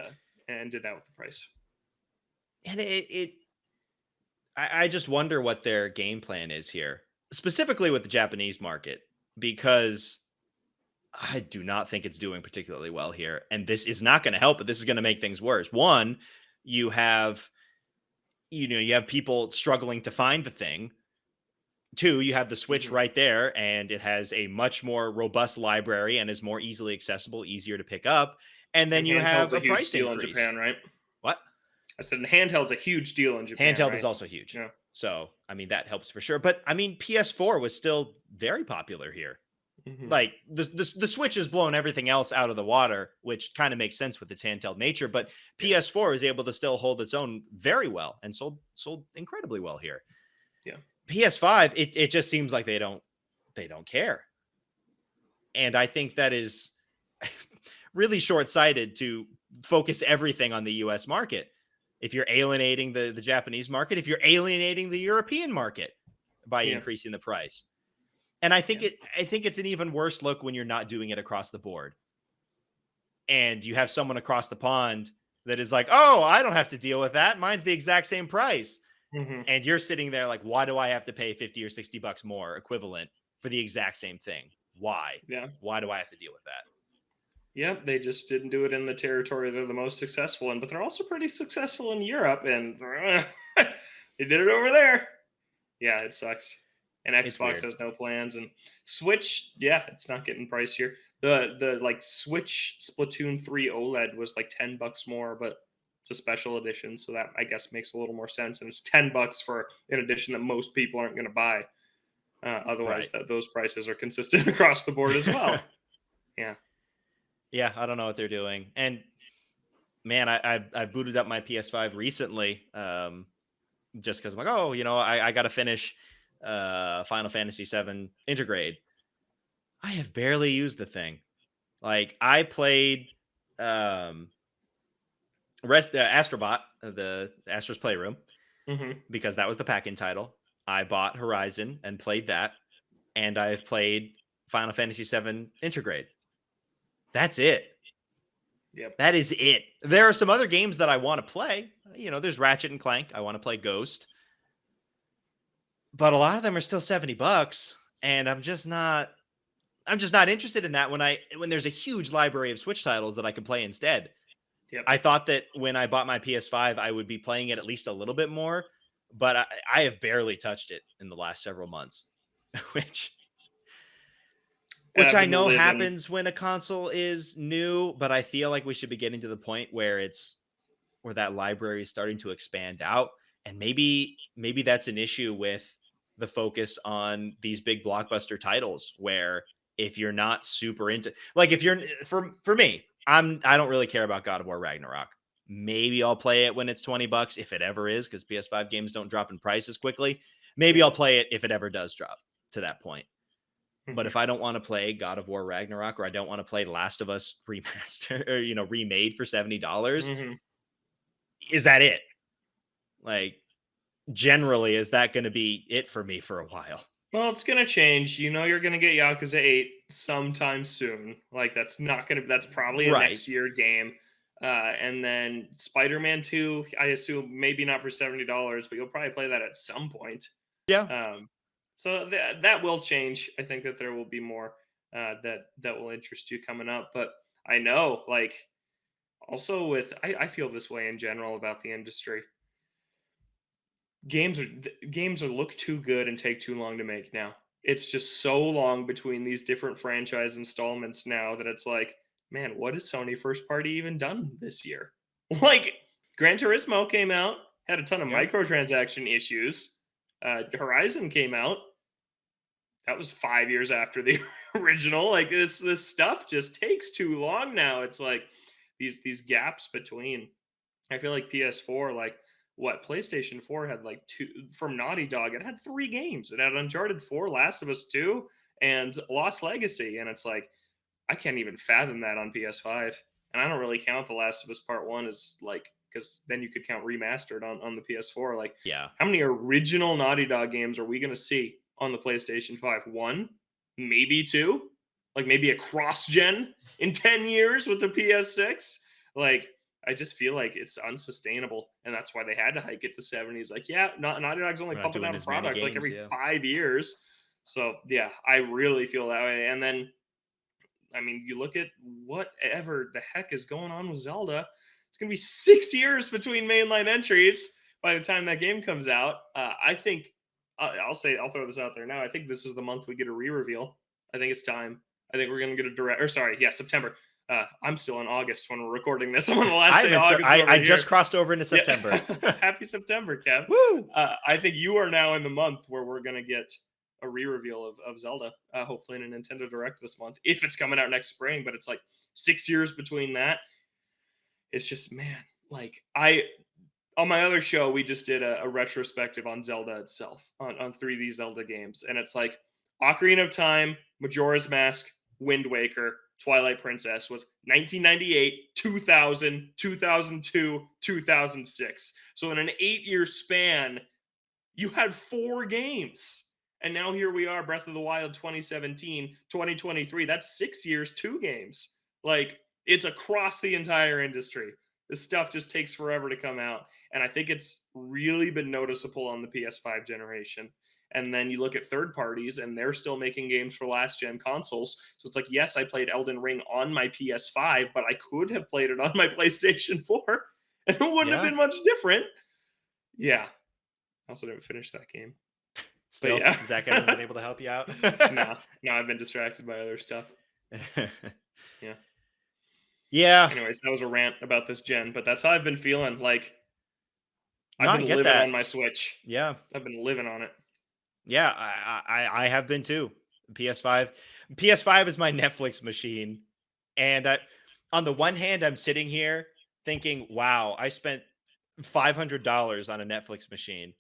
did that with the price. And I just wonder what their game plan is here, specifically with the Japanese market, because I do not think it's doing particularly well here. And this is not going to help, but this is going to make things worse. One, you have, you have people struggling to find the thing. Two, you have the Switch right there, and it has a much more robust library and is more easily accessible, easier to pick up. And then And you have handheld's a a huge price deal in increase. Japan, right? What? I said handheld's a huge deal in Japan. Handheld right? is also huge. Yeah. So, I mean, that helps for sure. But I mean, PS4 was still very popular here. Mhm. Like the Switch has blown everything else out of the water, which kind of makes sense with its handheld nature. But PS4 is able to still hold its own very well and sold incredibly well here. Yeah. PS5, it just seems like they don't care. And I think that is really short-sighted to focus everything on the US market. If you're alienating the Japanese market, if you're alienating the European market by increasing the price. And I think it's an even worse look when you're not doing it across the board. And you have someone across the pond that is like, "Oh, I don't have to deal with that. Mine's the exact same price." Mm-hmm. And you're sitting there like, "Why do I have to pay 50 or 60 bucks more equivalent for the exact same thing? Why? Yeah. Why do I have to deal with that?" Yep, they just didn't do it in the territory they're the most successful in, but they're also pretty successful in Europe, and they did it over there. Yeah, it sucks. And Xbox has no plans, and Switch, yeah, it's not getting pricier. The like Switch Splatoon 3 OLED was like $10 more, but it's a special edition, so that I guess makes a little more sense. And it's $10 for an edition that most people aren't going to buy. Otherwise, those prices are consistent across the board as well. Yeah. Yeah, I don't know what they're doing. And man, I booted up my PS5 recently, just because I'm like, oh, I got to finish Final Fantasy VII Intergrade. I have barely used the thing. Like I played Astrobot, the Astro's Playroom, because that was the pack-in title. I bought Horizon and played that, and I've played Final Fantasy VII Intergrade. That's it. Yep. That is it. There are some other games that I want to play. There's Ratchet and Clank. I want to play Ghost. But a lot of them are still $70, and I'm just not interested in that when there's a huge library of Switch titles that I can play instead. Yep. I thought that when I bought my PS5, I would be playing it at least a little bit more, but I have barely touched it in the last several months, which I know happens when a console is new, but I feel like we should be getting to the point where that library is starting to expand out. And maybe that's an issue with the focus on these big blockbuster titles, where if you're not super into, like if you're, for me, I don't really care about God of War Ragnarok. Maybe I'll play it when it's $20, if it ever is, because PS5 games don't drop in price as quickly. Maybe I'll play it if it ever does drop to that point. But if I don't want to play God of War Ragnarok, or I don't want to play Last of Us remaster or remade for $70, is that it? Like, generally, is that going to be it for me for a while? Well, it's going to change. You're going to get Yakuza 8 sometime soon. Like that's probably a next year game. And then Spider-Man 2, I assume maybe not for $70, but you'll probably play that at some point. Yeah. So that will change. I think that there will be more that will interest you coming up. But I know, like, Also, I feel this way in general about the industry. Games are look too good and take too long to make now. It's just so long between these different franchise installments now that it's like, man, what has Sony first party even done this year? Like, Gran Turismo came out, had a ton of Yeah. microtransaction issues. Horizon came out, that was 5 years after the original. Like, this stuff just takes too long now. It's like these gaps between. I feel like PS4, like what PlayStation 4 had like two from Naughty Dog. It had 3 games. It had Uncharted 4, Last of Us 2, and Lost Legacy. And it's like I can't even fathom that on PS5. And I don't really count The Last of Us Part 1 as like, because then you could count remastered on the PS4. Like, Yeah. how many original Naughty Dog games are we going to see on the PlayStation 5? One, maybe two, like maybe a cross gen in 10 years with the PS6. Like, I just feel like it's unsustainable. And that's why they had to hike it to 70s. Like, yeah, Naughty Dog's only We're not pumping doing out a as many product like games. every Yeah. 5 years. So, yeah, I really feel that way. And then I mean, you look at whatever the heck is going on with Zelda. It's going to be 6 years between mainline entries by the time that game comes out. I think I'll throw this out there now. I think this is the month we get a re-reveal. I think it's time. I think we're going to get a direct. Or sorry, yeah, September. I'm still in August when we're recording this. I'm on the last day of August. I just crossed over into September. Yeah. Happy September, Kev. Woo! I think you are now in the month where we're going to get a re-reveal of Zelda, hopefully in a Nintendo Direct this month, if it's coming out next spring. But it's like 6 years between that. It's just, man, like on my other show, we just did a retrospective on Zelda itself, on 3D Zelda games. And it's like Ocarina of Time, Majora's Mask, Wind Waker, Twilight Princess was 1998, 2000, 2002, 2006. So in an 8-year span, you had 4 games. And now here we are, Breath of the Wild 2017, 2023. That's 6 years, 2 games. Like, it's across the entire industry. This stuff just takes forever to come out. And I think it's really been noticeable on the PS5 generation. And then you look at third parties, and they're still making games for last gen consoles. So it's like, yes, I played Elden Ring on my PS5, but I could have played it on my PlayStation 4, and it wouldn't have been much different. Yeah. I also didn't finish that game. Still, yeah. Zach hasn't been able to help you out. No, I've been distracted by other stuff. Yeah. Yeah. Anyways, that was a rant about this gen, but that's how I've been feeling. Like, No, I've been living on my Switch. Yeah. I've been living on it. Yeah, I have been too. PS5 is my Netflix machine. And on the one hand, I'm sitting here thinking, wow, I spent $500 on a Netflix machine.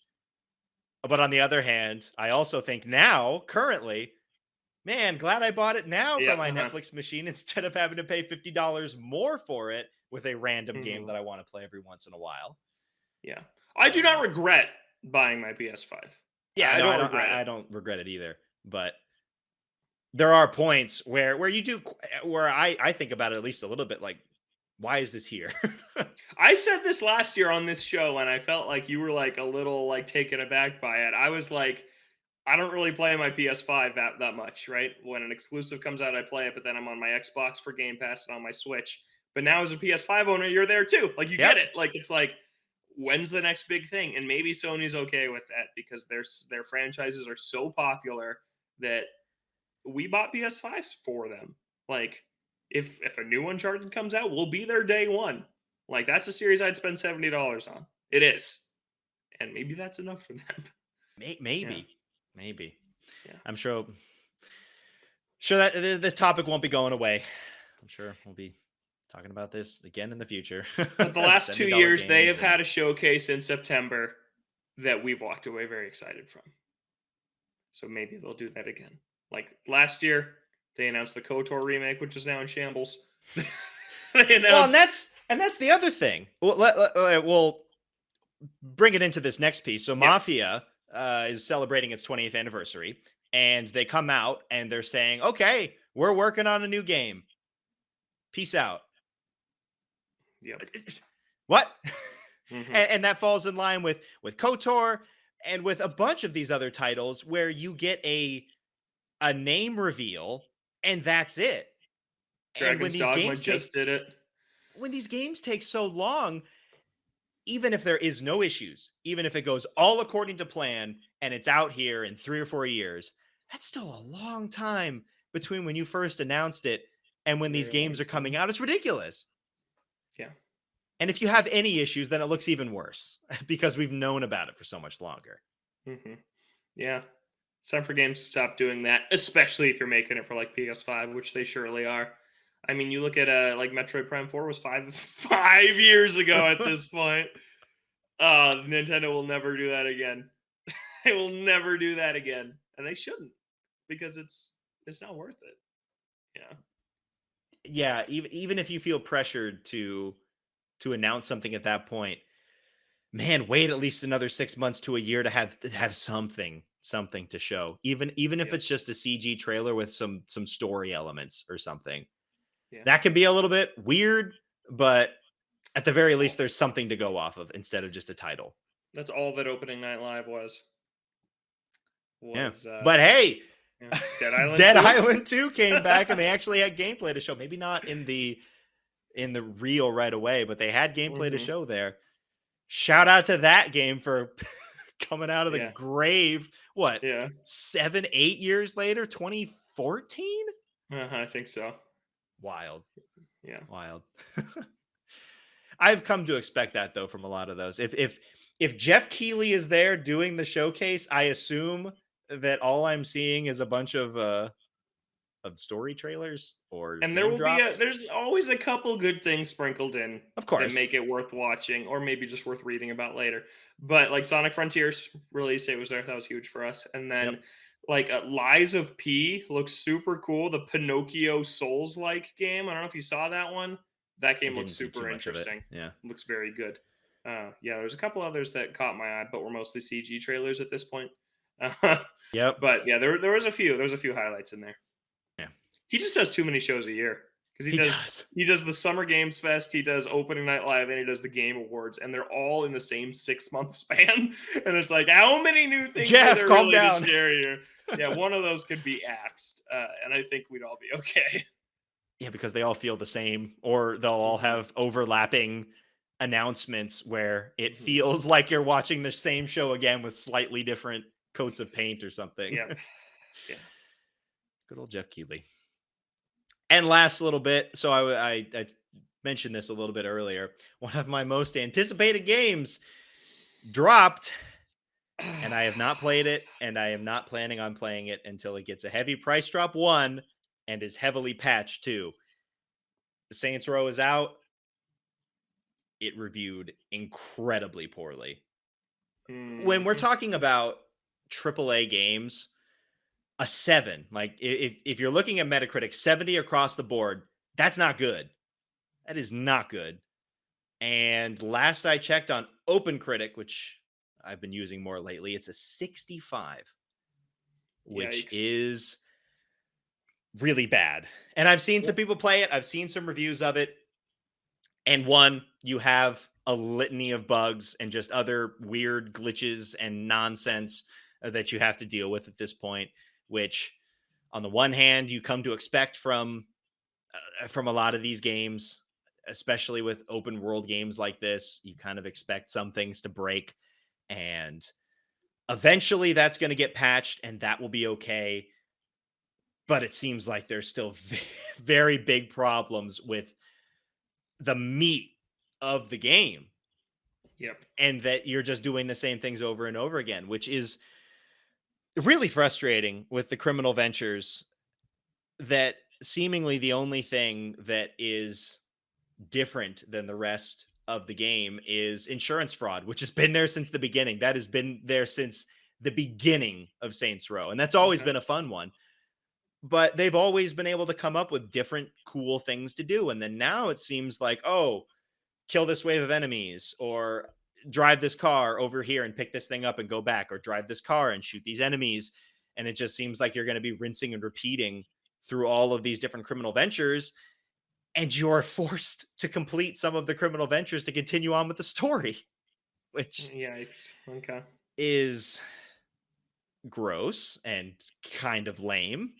But on the other hand, I also think now, currently, man, glad I bought it now for my Netflix machine instead of having to pay $50 more for it with a random game that I want to play every once in a while. Yeah. I do not regret buying my PS5. Yeah, I don't regret it either. But there are points where you do, where I think about it at least a little bit, like, why is this here? I said this last year on this show, and I felt like you were like a little like taken aback by it. I was like, I don't really play my PS5 that much, right? When an exclusive comes out, I play it, but then I'm on my Xbox for Game Pass and on my Switch. But now as a PS5 owner, you're there too. Like, you get it. Like, it's like, when's the next big thing? And maybe Sony's okay with that because their franchises are so popular that we bought PS5s for them. Like, if a new Uncharted comes out, we'll be there day one. Like, that's a series I'd spend $70 on. It is. And maybe that's enough for them. Maybe. Yeah. I'm sure that this topic won't be going away. I'm sure we'll be talking about this again in the future. But the last 2 years, they have had a showcase in September that we've walked away very excited from. So maybe they'll do that again. Like last year, they announced the KOTOR remake, which is now in shambles. Well, and that's the other thing. We'll bring it into this next piece. So Mafia is celebrating its 20th anniversary, and they come out and they're saying, okay, we're working on a new game. Peace out. Yep. What? And that falls in line with KOTOR and with a bunch of these other titles where you get a name reveal and that's it. Dragon's Dogma just did it. when these games take so long, even if there is no issues, even if it goes all according to plan and it's out here in 3 or 4 years, that's still a long time between when you first announced it and when these Very long games are coming time. out. It's ridiculous. Yeah. And if you have any issues, then it looks even worse because we've known about it for so much longer. hmm Yeah. It's time for games to stop doing that, especially if you're making it for like PS5, which they surely are. I mean, you look at like Metroid Prime 4 was five 5 years ago at this point. Nintendo will never do that again. They will never do that again, and they shouldn't because it's not worth it. Yeah. Yeah, even if you feel pressured to announce something at that point, man, wait at least another 6 months to a year to have something to show. Even if Yep. it's just a CG trailer with some story elements or something. Yeah. That can be a little bit weird, but at the very least All, there's something to go off of instead of just a title. that's all that opening night live Yeah. was But hey, yeah. Dead Island Dead 2. Island 2 came back and they actually had gameplay to show. Maybe not in the reel right away, but they had gameplay to hmm show there. Shout out to that game for coming out of the Yeah. grave. What, Yeah. 7, 8 years later? 2014? I think so. Wild, Yeah. wild. I've come to expect that though from a lot of those. If Jeff Keighley is there doing the showcase, I assume that all I'm seeing is a bunch of story trailers or And there name will be drops. there's always a couple good things sprinkled in Of that course. make it worth watching or maybe just worth reading about later. But like Sonic Frontiers release date was there. That was huge for us. And then Yep. like Lies of P looks super cool. The Pinocchio Souls like game. I don't know if you saw that one. That I game looks didn't see too super much of it. interesting. Yeah. Looks very good. Yeah, there's a couple others that caught my eye, but were mostly CG trailers at this point. Yep. But yeah, there was a few. There was a few highlights in there. Yeah. He just does too many shows a year because He does. he does the Summer Games Fest, he does Opening Night Live, and he does the Game Awards, and they're all in the same 6 month span. And it's like, how many new things are Jeff, there calm really to down. share here? Yeah, one of those could be axed, and I think we'd all be okay. Yeah, because they all feel the same, or they'll all hmm have overlapping announcements where it hmm feels like you're watching the same show again with slightly different coats of paint or something. Yep. Yeah. Good old Jeff Keighley. And last little bit, so I mentioned this a little bit earlier. One of my most anticipated games dropped, and I have not played it, and I am not planning on playing it until it gets a heavy price drop 1 and is heavily patched 2. Saints Row is out. It reviewed incredibly poorly. When we're Mhm. talking about AAA games, a 7, like if you're looking at Metacritic, 70 across the board, that's not good. That is not good. And last I checked on OpenCritic, which I've been using more lately, it's a 65, which Yikes. is really bad. And I've seen some Yep. people play it. I've seen some reviews of it. And one, you have a litany of bugs and just other weird glitches and nonsense that you have to deal with at this point, which on the one hand you come to expect from a lot of these games, especially with open world games like this. You kind of expect some things to break, and eventually that's going to get patched and that will be okay. But it seems like there's still very big problems with the meat of the game, Yep. and that you're just doing the same things over and over again, which is really frustrating with the criminal ventures, that seemingly the only thing that is different than the rest of the game is insurance fraud, which has been there since the beginning. That has been there since the beginning of Saints Row, and that's always Okay. been a fun one. But they've always been able to come up with different cool things to do. And then now it seems like, oh, kill this wave of enemies, or drive this car over here and pick this thing up and go back, or drive this car and shoot these enemies. And it just seems like you're going to be rinsing and repeating through all of these different criminal ventures, and you're forced to complete some of the criminal ventures to continue on with the story, which Yikes. Okay. is gross and kind of lame.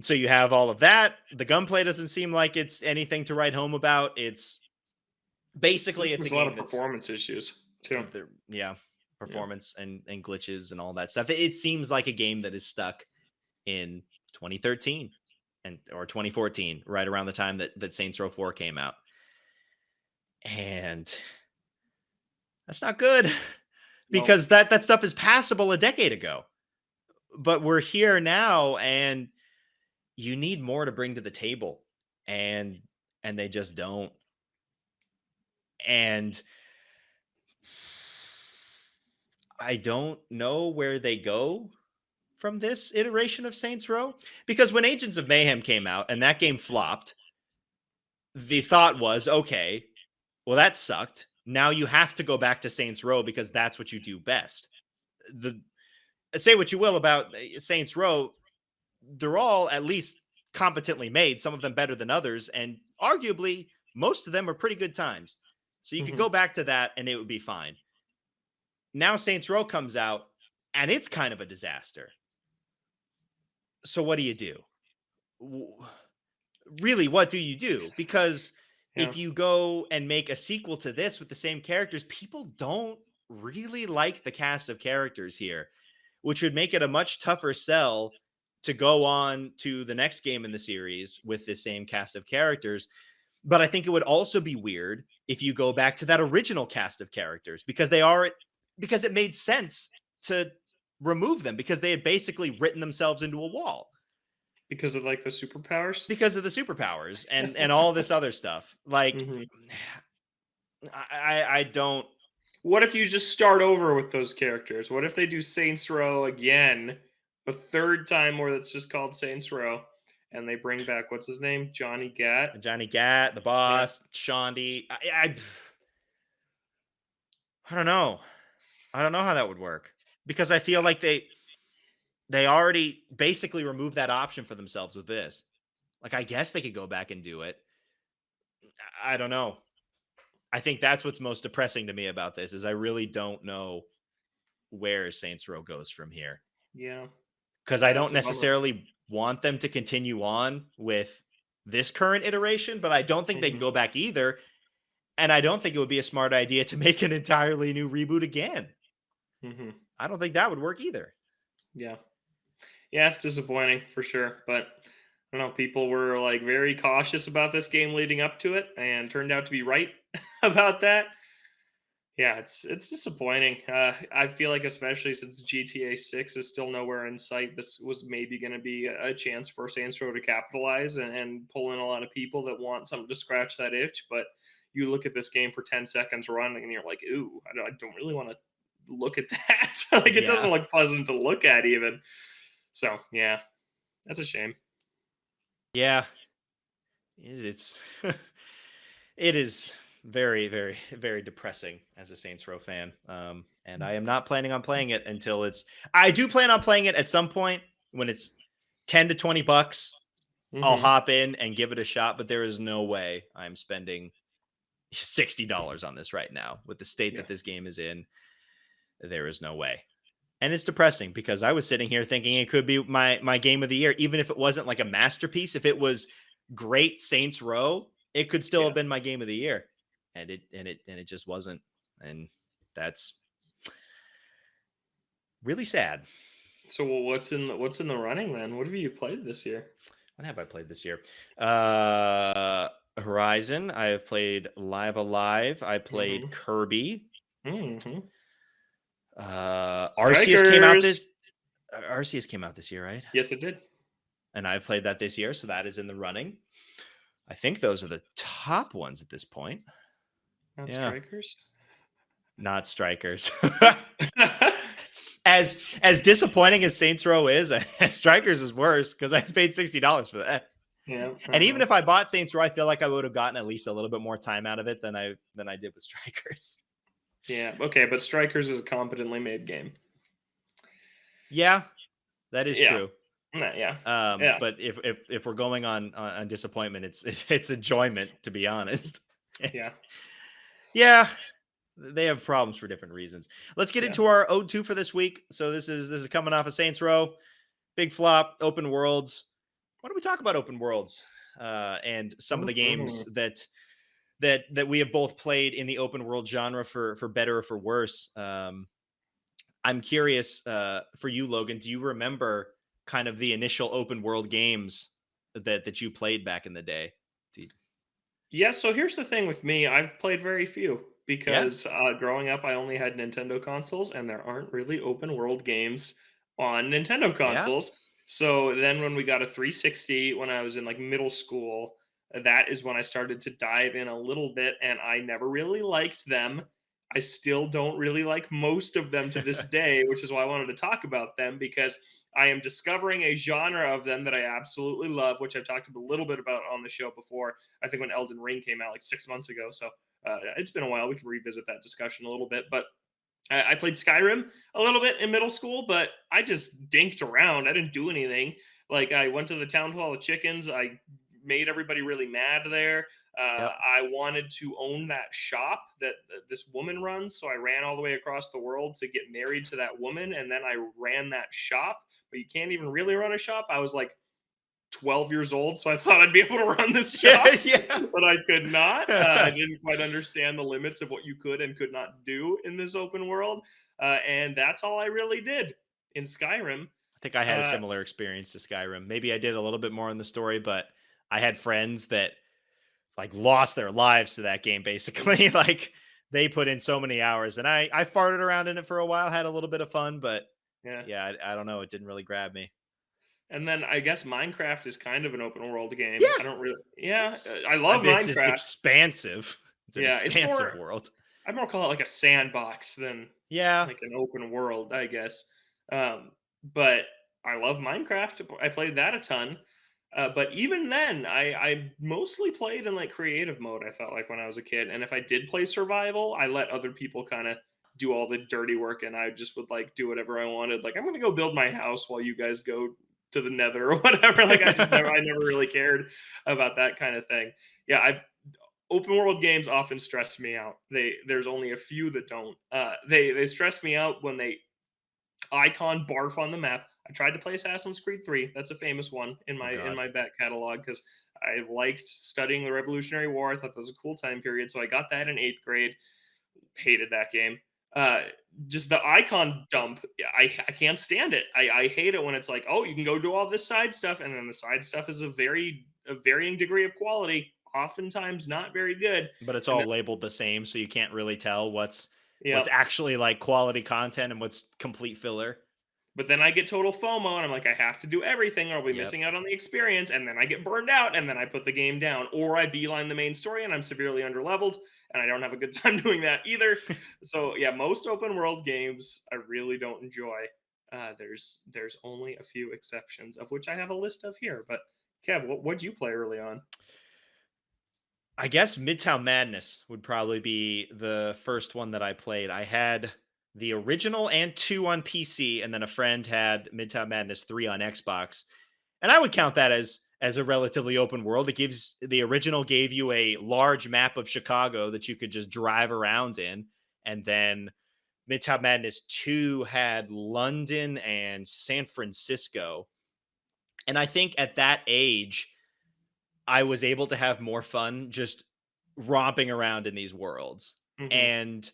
So you have all of that. The gunplay doesn't seem like it's anything to write home about. It's basically it's a There's a lot game of that's performance issues too. yeah, Yeah. performance and glitches and all that stuff. It seems like a game that is stuck in 2013 and or 2014, right around the time that Saints Row 4 came out. And that's not good No. because that stuff is passable a decade ago. But we're here now and you need more to bring to the table, and they just don't. And I don't know where they go from this iteration of Saints Row, because when Agents of Mayhem came out and that game flopped, the thought was, okay, well that sucked. Now you have to go back to Saints Row because that's what you do best. The Say what you will about Saints Row, they're all at least competently made, some of them better than others, and arguably most of them are pretty good times. So you could Hmm. go back to that and it would be fine. Now Saints Row comes out and it's kind of a disaster. So what do you do? Really, what do you do? Because Yeah. if you go and make a sequel to this with the same characters, people don't really like the cast of characters here, which would make it a much tougher sell to go on to the next game in the series with the same cast of characters. But I think it would also be weird if you go back to that original cast of characters because because it made sense to remove them because they had basically written themselves into a wall Because of like the superpowers. because of the superpowers and all this other stuff. Like Hmm. I don't. What if you just start over with those characters? What if they do Saints Row again, the third time where it's just called Saints Row, and they bring back what's his name, Johnny Gat? Johnny Gat, the Yeah, boss, Shondi. I don't know. I don't know how that would work because I feel like they already basically removed that option for themselves with this. Like I guess they could go back and do it. I don't know. I think that's what's most depressing to me about this is I really don't know where Saints Row goes from here yeah, because I yeah. don't That's a bummer. necessarily want them to continue on with this current iteration, but I don't think they can Hmm. go back either. And I don't think it would be a smart idea to make an entirely new reboot again. Hmm. I don't think that would work either. Yeah, yeah. It's disappointing for sure, but I don't know. People were like very cautious about this game leading up to it, and turned out to be right about that. Yeah, it's disappointing. I feel like, especially since GTA 6 is still nowhere in sight, this was maybe going to be a chance for Saints Row to capitalize and pull in a lot of people that want something to scratch that itch. But you look at this game for 10 seconds running, and you're like, ooh, I don't really want to look at that. Like, it Yeah. doesn't look pleasant to look at, even. So, yeah, that's a shame. Yeah. It's it is very, very, very depressing as a Saints Row fan. And I am not planning on playing it until it's I do plan on playing it at some point when it's 10 to 20 bucks. I'll Hmm. hop in and give it a shot, but there is no way I'm spending $60 on this right now with the state Yeah. that this game is in. There is no way. And it's depressing because I was sitting here thinking it could be my game of the year, even if it wasn't like a masterpiece. If it was great Saints Row, it could still have Yeah. been my game of the year, and it just wasn't, and that's really sad. So, what's in the running then? What have you played this year? What have I played this year? Horizon. I have played Live Alive. I played Hmm. Kirby. Hmm. Arceus came out Strikers. this. Arceus came out this year, right? Yes, it did. And I've played that this year, so that is in the running. I think those are the top ones at this point. Not Yeah, strikers. not strikers. As disappointing as Saints Row is, Strikers is worse because I paid $60 for that. Yeah. And Uh-huh. even if I bought Saints Row, I feel like I would have gotten at least a little bit more time out of it than I did with Strikers. Yeah. Okay, but strikers is a competently made game. Yeah, that is Yeah. true. Yeah. Yeah. But if we're going on disappointment, it's enjoyment, to be honest. Yeah. Yeah, they have problems for different reasons. Let's get Yeah. into our O2 for this week. So this is coming off of Saints Row, big flop, open worlds. why don't we talk about open worlds and some of the games Mhm. that we have both played in the open world genre for better or for worse. I'm curious for you, Logan. Do you remember kind of the initial open world games that you played back in the day? Do you- Yeah, so here's the thing with me, I've played very few yeah, because, growing up, I only had Nintendo consoles, and there aren't really open world games on Nintendo yeah, consoles. So then when we got a 360 when I was in, like, middle school, that is when I started to dive in a little bit, and I never really liked them. I still don't really like most of them to this day, which is why I wanted to talk about them because I am discovering a genre of them that I absolutely love, which I've talked a little bit about on the show before. I think when Elden Ring came out like 6 months ago. So it's been a while. We can revisit that discussion a little bit. But I played Skyrim a little bit in middle school, but I just dinked around. I didn't do anything. Like I went to the town hall of chickens. I made everybody really mad there. yep. I wanted to own that shop that this woman runs, so I ran all the way across the world to get married to that woman, and then I ran that shop. But you can't even really run a shop. I was like 12 years old, so I thought I'd be able to run this Yeah, shop, but I could not. I yeah. didn't quite understand the limits of what you could and could not do in this open world, and that's all I really did in Skyrim. I think I had a Uh, similar experience to Skyrim. Maybe I did a little bit more in the story, but I had friends that like lost their lives to that game basically. Like they put in so many hours and I farted around in it for a while, had a little bit of fun, but yeah, yeah, I don't know, it didn't really grab me. and then I guess Minecraft is kind of an open world game. Yeah, I don't really, yeah, it's I love it's Minecraft. expansive. It's an Yeah, it's expansive more. world. I'd more call it like a sandbox than Yeah, like an open world, I guess. But I love Minecraft. I played that a ton. But even then, I mostly played in like creative mode. I felt like when I was a kid, and if I did play survival, I let other people kind of do all the dirty work, and I just would like do whatever I wanted. Like I'm gonna go build my house while you guys go to the Nether or whatever. Like I never really cared about that kind of thing. Yeah, I open world games often stress me out. There's only a few that don't. They stress me out when they icon barf on the map. I tried to play Assassin's Creed 3. That's a famous one in oh my god. back catalog because I liked studying the Revolutionary War. I thought that was a cool time period. So I got that in 8th grade. Hated that game. Uh, just the icon dump. Yeah, I can't stand it. I hate it when it's like, oh, you can go do all this side stuff, and then the side stuff is a varying degree of quality. Oftentimes not very good. But it's And all then labeled the same, so you can't really tell yeah, what's actually like quality content and what's complete filler. but then I get total FOMO and I'm like, I have to do everything or I'll be Yep. missing out on the experience. And then I get burned out and then I put the game down. Or I beeline the main story and I'm severely underleveled and I don't have a good time doing that either. So yeah, most open world games I really don't enjoy. There's only a few exceptions, of which I have a list of here. But Kev, what'd you play early on? I guess Midtown Madness would probably be the first one that I played. I had the original and 2 on PC, and then a friend had Midtown Madness 3 on Xbox. And I would count that as a relatively open world. It gives the original gave you a large map of Chicago that you could just drive around in, and then Midtown Madness 2 had London and San Francisco. And I think at that age, I was able to have more fun just romping around in these worlds. Hmm. And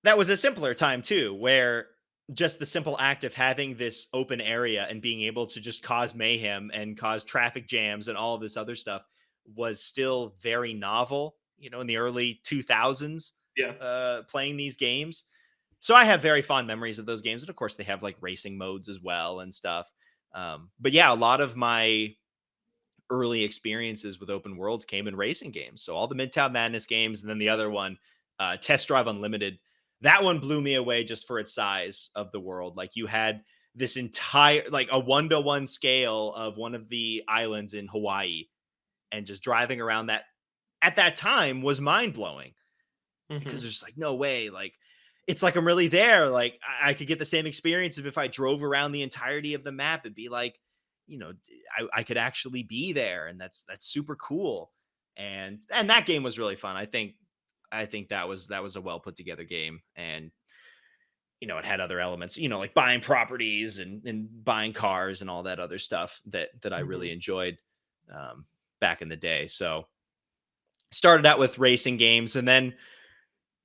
that was a simpler time too, where just the simple act of having this open area and being able to just cause mayhem and cause traffic jams and all of this other stuff was still very novel, in the early 2000s, Yeah. playing these games. So I have very fond memories of those games. And of course, they have like racing modes as well and stuff. But yeah, a lot of my early experiences with open worlds came in racing games. So all the Midtown Madness games, and then the other one, Test Drive Unlimited. That one blew me away just for its size of the world. Like you had this entire like a 1-to-1 scale of one of the islands in Hawaii, and just driving around that at that time was mind blowing because Hmm. there's like no way like it's like I'm really there. Like I could get the same experience if I drove around the entirety of the map. It'd be like, I could actually be there, and that's super cool. And that game was really fun. I think that was a well put together game, and it had other elements, like buying properties and buying cars and all that other stuff that I Mhm. really enjoyed back in the day. So started out with racing games, and then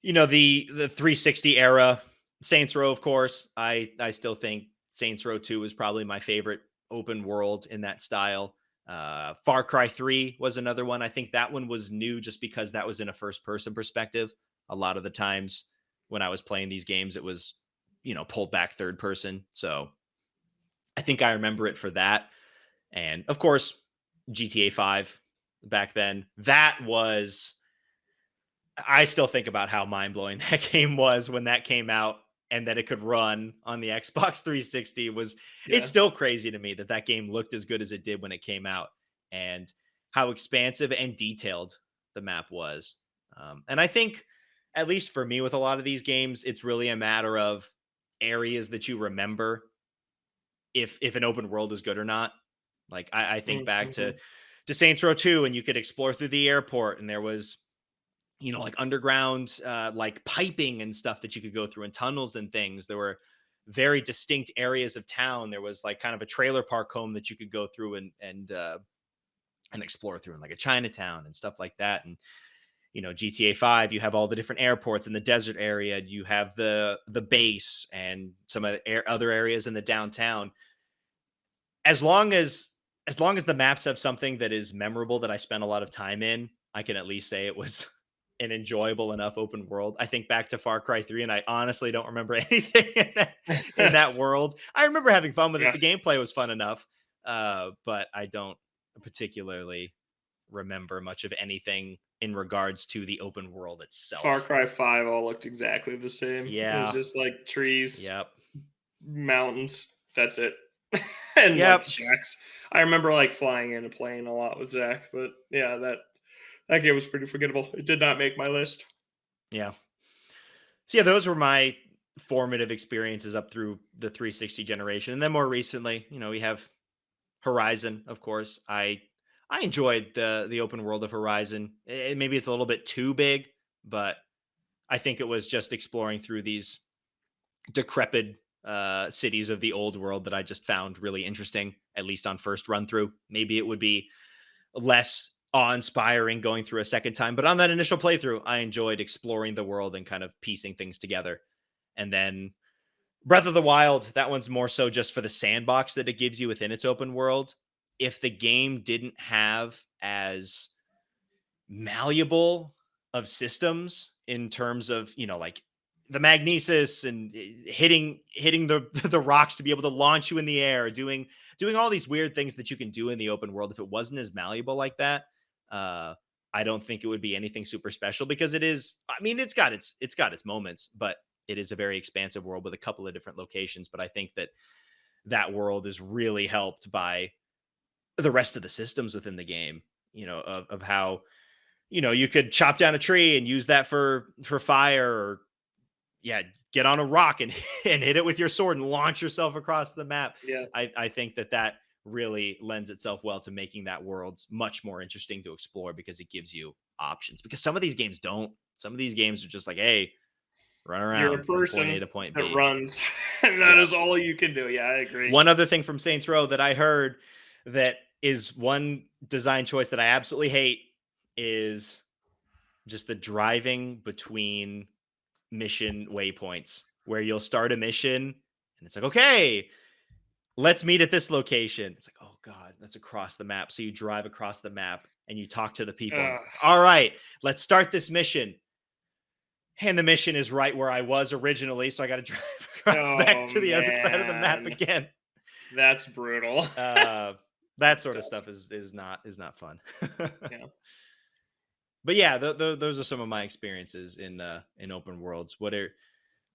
the 360 era, Saints Row, of course. I still think Saints Row 2 is probably my favorite open world in that style. Far Cry 3 was another one. I think that one was new just because that was in a first person perspective. A lot of the times when I was playing these games, it was, pulled back third person. So I think I remember it for that. And of course, GTA 5 back then. That was, I still think about how mind blowing that game was when that came out, and that it could run on the Xbox 360 was, it's Yeah. still crazy to me that that game looked as good as it did when it came out, and how expansive and detailed the map was. And I think, at least for me with a lot of these games, it's really a matter of areas that you remember, if an open world is good or not. Like I think back to Mhm. Saints Row 2, and you could explore through the airport, and there was like underground, like piping and stuff that you could go through, and tunnels and things. There were very distinct areas of town. There was like kind of a trailer park home that you could go through and explore through, in like a Chinatown and stuff like that. And GTA 5, you have all the different airports in the desert area. You have the base and some of the other areas in the downtown. As long as the maps have something that is memorable that I spent a lot of time in, I can at least say it was an enjoyable enough open world. I think back to Far Cry 3, and I honestly don't remember anything in that world. I remember having fun with it. Yeah. The gameplay was fun enough, but I don't particularly remember much of anything in regards to the open world Far itself. Cry 5 all looked exactly the same. It was Yeah. just like trees, Yep. mountains. That's it. And like Yep. shacks. I remember like flying in a plane a lot with Zach, but yeah, that game was pretty forgettable. It did not make my list. Yeah. So yeah, those were my formative experiences up through the 360 generation. And then more recently, we have Horizon, of course. I enjoyed the open world of Horizon. Maybe it's a little bit too big, but I think it was just exploring through these decrepit cities of the old world that I just found really interesting, at least on first run through. Maybe it would be less awe-inspiring going through a second time, but on that initial playthrough, I enjoyed exploring the world and kind of piecing things together. And then Breath of the Wild, that one's more so just for the sandbox that it gives you within its open world. If the game didn't have as malleable of systems in terms of, like the magnesis and hitting the the rocks to be able to launch you in the air, doing all these weird things that you can do in the open world, if it wasn't as malleable like that, uh I don't think it would be anything super special, because it is, I mean, it's got its moments, but it is a very expansive world with a couple of different locations. But I think that world is really helped by the rest of the systems within the game, of how, you could chop down a tree and use that for fire, or yeah, get on a rock and and hit it with your sword and launch yourself across the map. Yeah. I think that really lends itself well to making that world much more interesting to explore, because it gives you options. Because some of these games don't. Some of these games are just like, hey, run You're a around from point A person to point that B. runs, and that Yeah. is all you can do. Yeah, I agree. One other thing from Saints Row that I heard, that is one design choice that I absolutely hate, is just the driving between mission waypoints, where you'll start a mission and it's like, okay, let's meet at this location. It's like, oh God, that's across the map. So you drive across the map and you talk to the people, and Ugh. all right, let's start this mission. And the mission is right where I was originally. So I got to drive across back Oh to the other side of the map man, again. that's brutal. Uh, that That's sort of tough. stuff is not fun. Yeah. But yeah, those are some of my experiences in open worlds.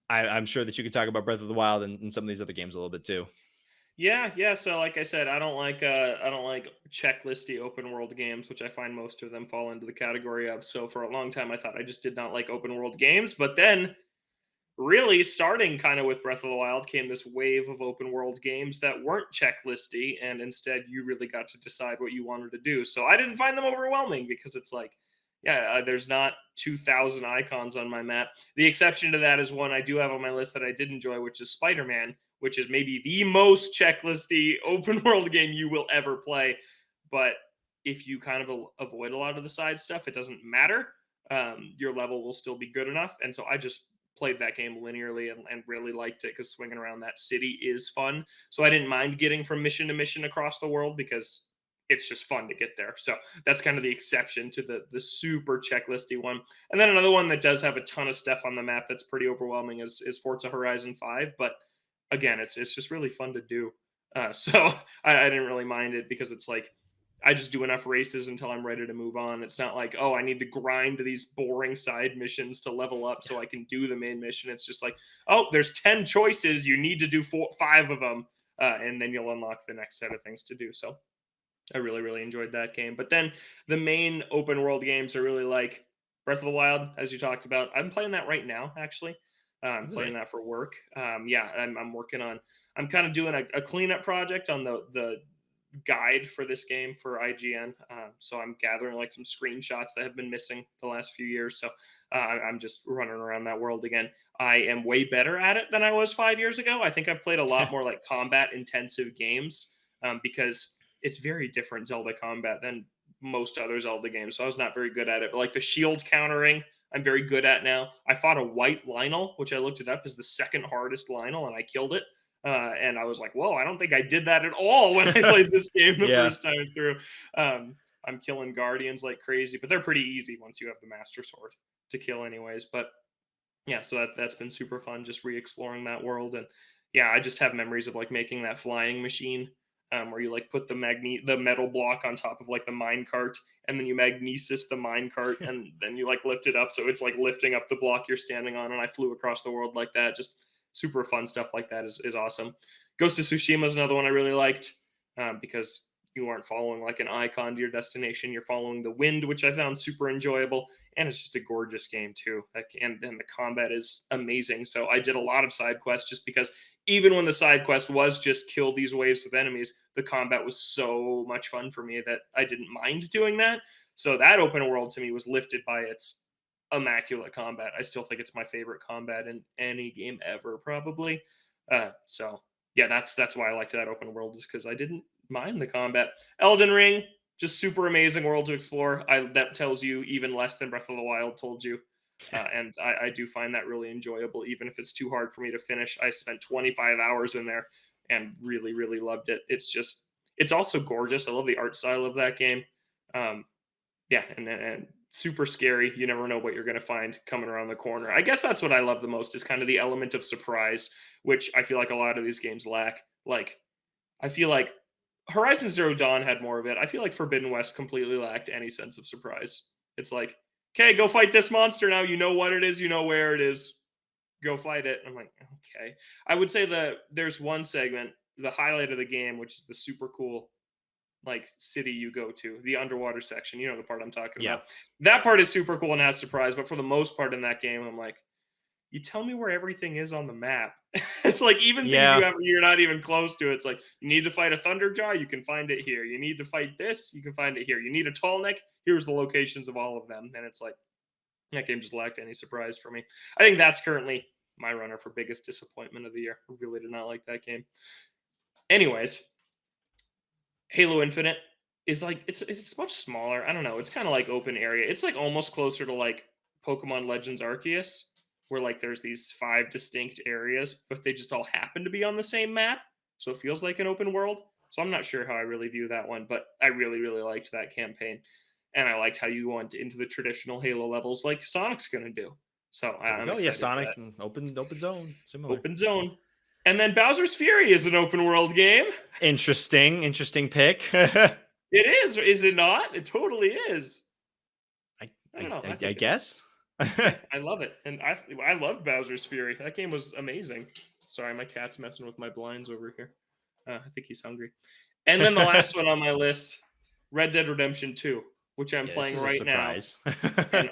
I'm sure that you could talk about Breath of the Wild and some of these other games a little bit too. Yeah, yeah. So, like I said, I don't like checklisty open world games, which I find most of them fall into the category of. So, for a long time, I thought I just did not like open world games. But then, really, starting kind of with Breath of the Wild, came this wave of open world games that weren't checklisty, and instead, you really got to decide what you wanted to do. So, I didn't find them overwhelming because it's like, yeah, there's not 2,000 icons on my map. The exception to that is one I do have on my list that I did enjoy, which is Spider-Man, which is maybe the most checklisty open world game you will ever play. But if you kind of avoid a lot of the side stuff, it doesn't matter. Your level will still be good enough. And so I just played that game linearly and really liked it because swinging around that city is fun. So I didn't mind getting from mission to mission across the world because it's just fun to get there. So that's kind of the exception to the super checklisty one. And then another one that does have a ton of stuff on the map that's pretty overwhelming is Forza Horizon 5. But again, it's just really fun to do. So I didn't really mind it because it's like I just do enough races until I'm ready to move on. It's not like, oh, I need to grind these boring side missions to level up so I can do the main mission. It's just like, oh, there's 10 choices. You need to do 5 of them. And then you'll unlock the next set of things to do. So I really, really enjoyed that game. But then the main open world games are really like Breath of the Wild, as you talked about. I'm playing that right now, actually. I'm playing that for work. Yeah, I'm working on, I'm kind of doing a cleanup project on the guide for this game for IGN. So I'm gathering like some screenshots that have been missing the last few years. So I'm just running around that world again. I am way better at it than I was 5 years ago. I think I've played a lot more like combat intensive games because it's very different Zelda combat than most other Zelda games. So I was not very good at it. But like the shield countering, I'm very good at now. I fought a white Lionel, which I looked it up is the second hardest Lionel, and I killed it. And I was like, whoa, I don't think I did that at all when I played this game the Yeah. first time through. I'm killing Guardians like crazy, but they're pretty easy once you have the Master Sword to kill anyways. But yeah, so that's been super fun just re-exploring that world. And yeah, I just have memories of like making that flying machine where you like put the metal block on top of like the mine cart, and then you magnesis the mine cart, and then you like lift it up so it's like lifting up the block you're standing on. And I flew across the world like that. Just super fun stuff like that is awesome. Ghost of Tsushima is another one I really liked because you aren't following like an icon to your destination. You're following the wind, which I found super enjoyable. And it's just a gorgeous game too. And the combat is amazing. So I did a lot of side quests just because even when the side quest was just kill these waves of enemies, the combat was so much fun for me that I didn't mind doing that. So that open world to me was lifted by its immaculate combat. I still think it's my favorite combat in any game ever, probably. So yeah, that's why I liked that open world, is because I didn't mind the combat. Elden Ring, just super amazing world to explore. That tells you even less than Breath of the Wild told you. And I do find that really enjoyable, even if it's too hard for me to finish. I spent 25 hours in there and really, really loved it. It's also gorgeous. I love the art style of that game. Yeah, and super scary. You never know what you're going to find coming around the corner. I guess that's what I love the most, is kind of the element of surprise, which I feel like a lot of these games lack. Like, I feel like Horizon Zero Dawn had more of it. I feel like Forbidden West completely lacked any sense of surprise. It's like, okay, go fight this monster now. You know what it is. You know where it is. Go fight it. I'm like, okay. I would say there's one segment, the highlight of the game, which is the super cool like city you go to, the underwater section. You know the part I'm talking Yeah. about. That part is super cool and has surprise. But for the most part in that game, I'm like, you tell me where everything is on the map. It's like even things Yeah. you're not even close to. It's like you need to fight a Thunderjaw, you can find it here. You need to fight this, you can find it here. You need a tall neck, here's the locations of all of them. And it's like that game just lacked any surprise for me. I think that's currently my runner for biggest disappointment of the year. I really did not like that game. Anyways, Halo Infinite is like it's much smaller. I don't know. It's kind of like open area. It's like almost closer to like Pokemon Legends Arceus, where like there's these 5 distinct areas, but they just all happen to be on the same map. So it feels like an open world. So I'm not sure how I really view that one, but I really, really liked that campaign. And I liked how you went into the traditional Halo levels like Sonic's gonna do. So There we I'm go. Yeah, excited for Sonic that. open zone. Similar. Open zone. And then Bowser's Fury is an open world game. Interesting pick. I It is it not? It totally is. I, I don't know. I I think it is. guess. Yeah, I love it, and I loved Bowser's Fury. That game was amazing. Sorry, my cat's messing with my blinds over here. I think he's hungry. And then the last one on my list, Red Dead Redemption 2, which I'm Yeah, this playing is a right now. surprise. And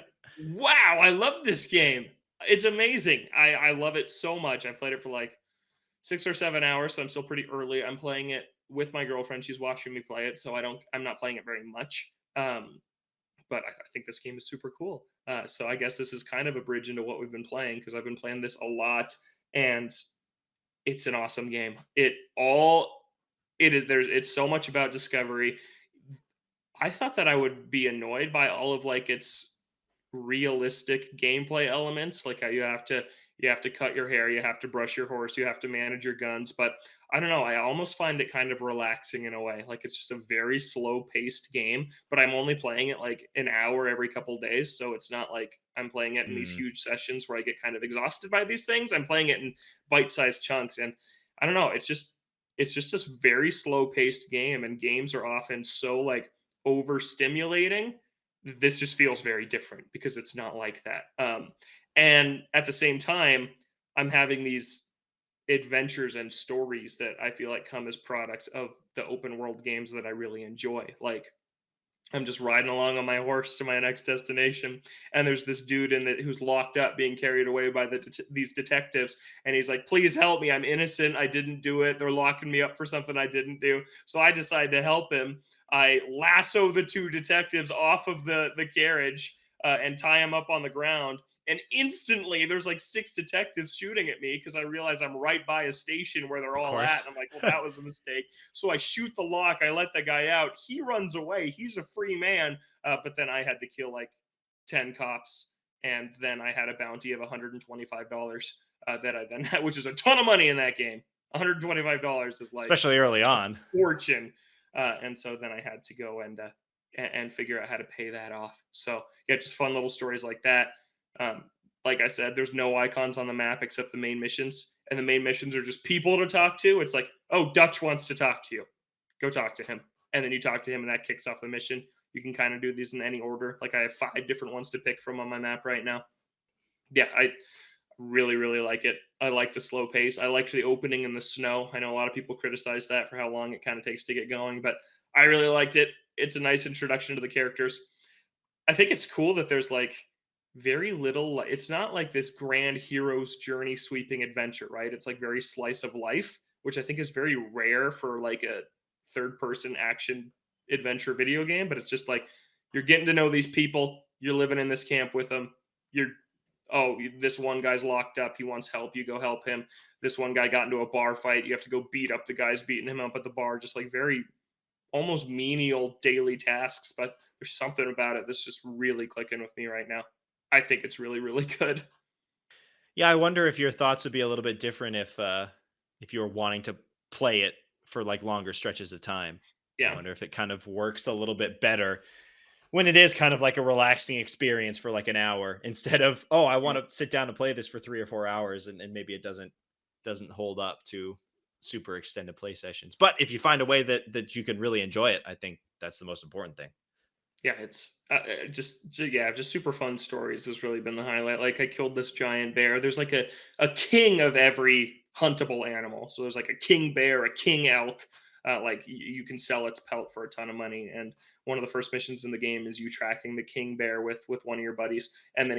wow, I love this game. It's amazing. I love it so much. I played it for like 6 or 7 hours, so I'm still pretty early. I'm playing it with my girlfriend. She's watching me play it, so I'm not playing it very much. but I think this game is super cool. So I guess this is kind of a bridge into what we've been playing, because I've been playing this a lot, and it's an awesome game. It's so much about discovery. I thought that I would be annoyed by all of like its realistic gameplay elements, like how you have to cut your hair, you have to brush your horse, you have to manage your guns. But I don't know, I almost find it kind of relaxing in a way. Like it's just a very slow paced game, but I'm only playing it like an hour every couple days, so it's not like I'm playing it in these Mm. huge sessions where I get kind of exhausted by these things. I'm playing it in bite sized chunks, and I don't know, it's just this very slow paced game, and games are often so like overstimulating. This just feels very different because it's not like that. And at the same time, I'm having these adventures and stories that I feel like come as products of the open world games that I really enjoy. Like I'm just riding along on my horse to my next destination, and there's this dude who's locked up, being carried away by these detectives, and he's like, "Please help me! I'm innocent. I didn't do it. They're locking me up for something I didn't do." So I decide to help him. I lasso the two detectives off of the carriage, and tie them up on the ground. And instantly, there's like six detectives shooting at me because I realize I'm right by a station where they're Of all at. course. And I'm like, "Well, that was a mistake." So I shoot the lock. I let the guy out. He runs away. He's a free man. But then I had to kill like 10 cops. And then I had a bounty of $125 that I then had, which is a ton of money in that game. $125 is like Especially early a on. fortune. And so then I had to go and figure out how to pay that off. So yeah, just fun little stories like that. Um, like I said, there's no icons on the map except the main missions, and the main missions are just people to talk to. It's like, oh, Dutch wants to talk to you, go talk to him, and then you talk to him, and that kicks off the mission. You can kind of do these in any order. Like I have 5 different ones to pick from on my map right now. Yeah, I really, really like it. I like the slow pace. I liked the opening in the snow. I know a lot of people criticize that for how long it kind of takes to get going, but I really liked it. It's a nice introduction to the characters. I think it's cool that there's like very little, it's not like this grand hero's journey sweeping adventure, right? It's like very slice of life, which I think is very rare for like a third person action adventure video game. But it's just like you're getting to know these people, you're living in this camp with them. You're Oh, this one guy's locked up, he wants help, you go help him. This one guy got into a bar fight, you have to go beat up the guys beating him up at the bar. Just like very almost menial daily tasks, but there's something about it that's just really clicking with me right now. I think it's really, really good. Yeah, I wonder if your thoughts would be a little bit different if you were wanting to play it for like longer stretches of time. I Yeah. wonder if it kind of works a little bit better when it is kind of like a relaxing experience for like an hour instead of, oh, I Yeah. want to sit down and play this for 3 or 4 hours, and maybe it doesn't hold up to super extended play sessions. But if you find a way that you can really enjoy it, I think that's the most important thing. Yeah, it's just super fun stories has really been the highlight. Like I killed this giant bear. There's like a king of every huntable animal. So there's like a king bear, a king elk. Like you can sell its pelt for a ton of money. And one of the first missions in the game is you tracking the king bear with one of your buddies. And then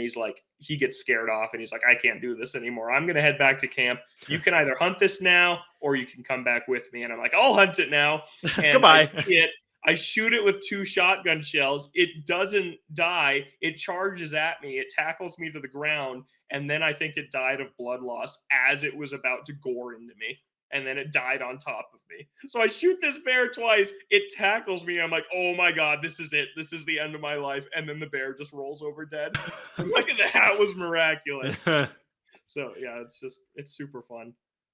he gets scared off, and he's like, "I can't do this anymore. I'm gonna head back to camp. You can either hunt this now or you can come back with me." And I'm like, "I'll hunt it now." And I Goodbye. see it. I shoot it with 2 shotgun shells. It doesn't die. It charges at me. It tackles me to the ground. And then I think it died of blood loss as it was about to gore into me. And then it died on top of me. So I shoot this bear twice. It tackles me. I'm like, "Oh my God, this is it. This is the end of my life." And then the bear just rolls over dead. I'm like, that was miraculous. So yeah, it's super fun.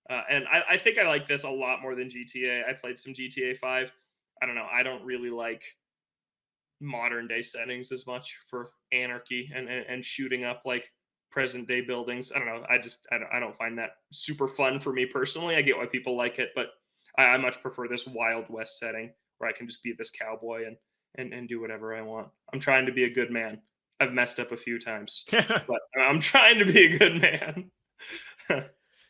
And I think I like this a lot more than GTA. I played some GTA 5. I don't know. I don't really like modern day settings as much for anarchy and shooting up like present day buildings. I don't know. I don't find that super fun for me personally. I get why people like it, but I much prefer this Wild West setting where I can just be this cowboy and do whatever I want. I'm trying to be a good man. I've messed up a few times, but I'm trying to be a good man.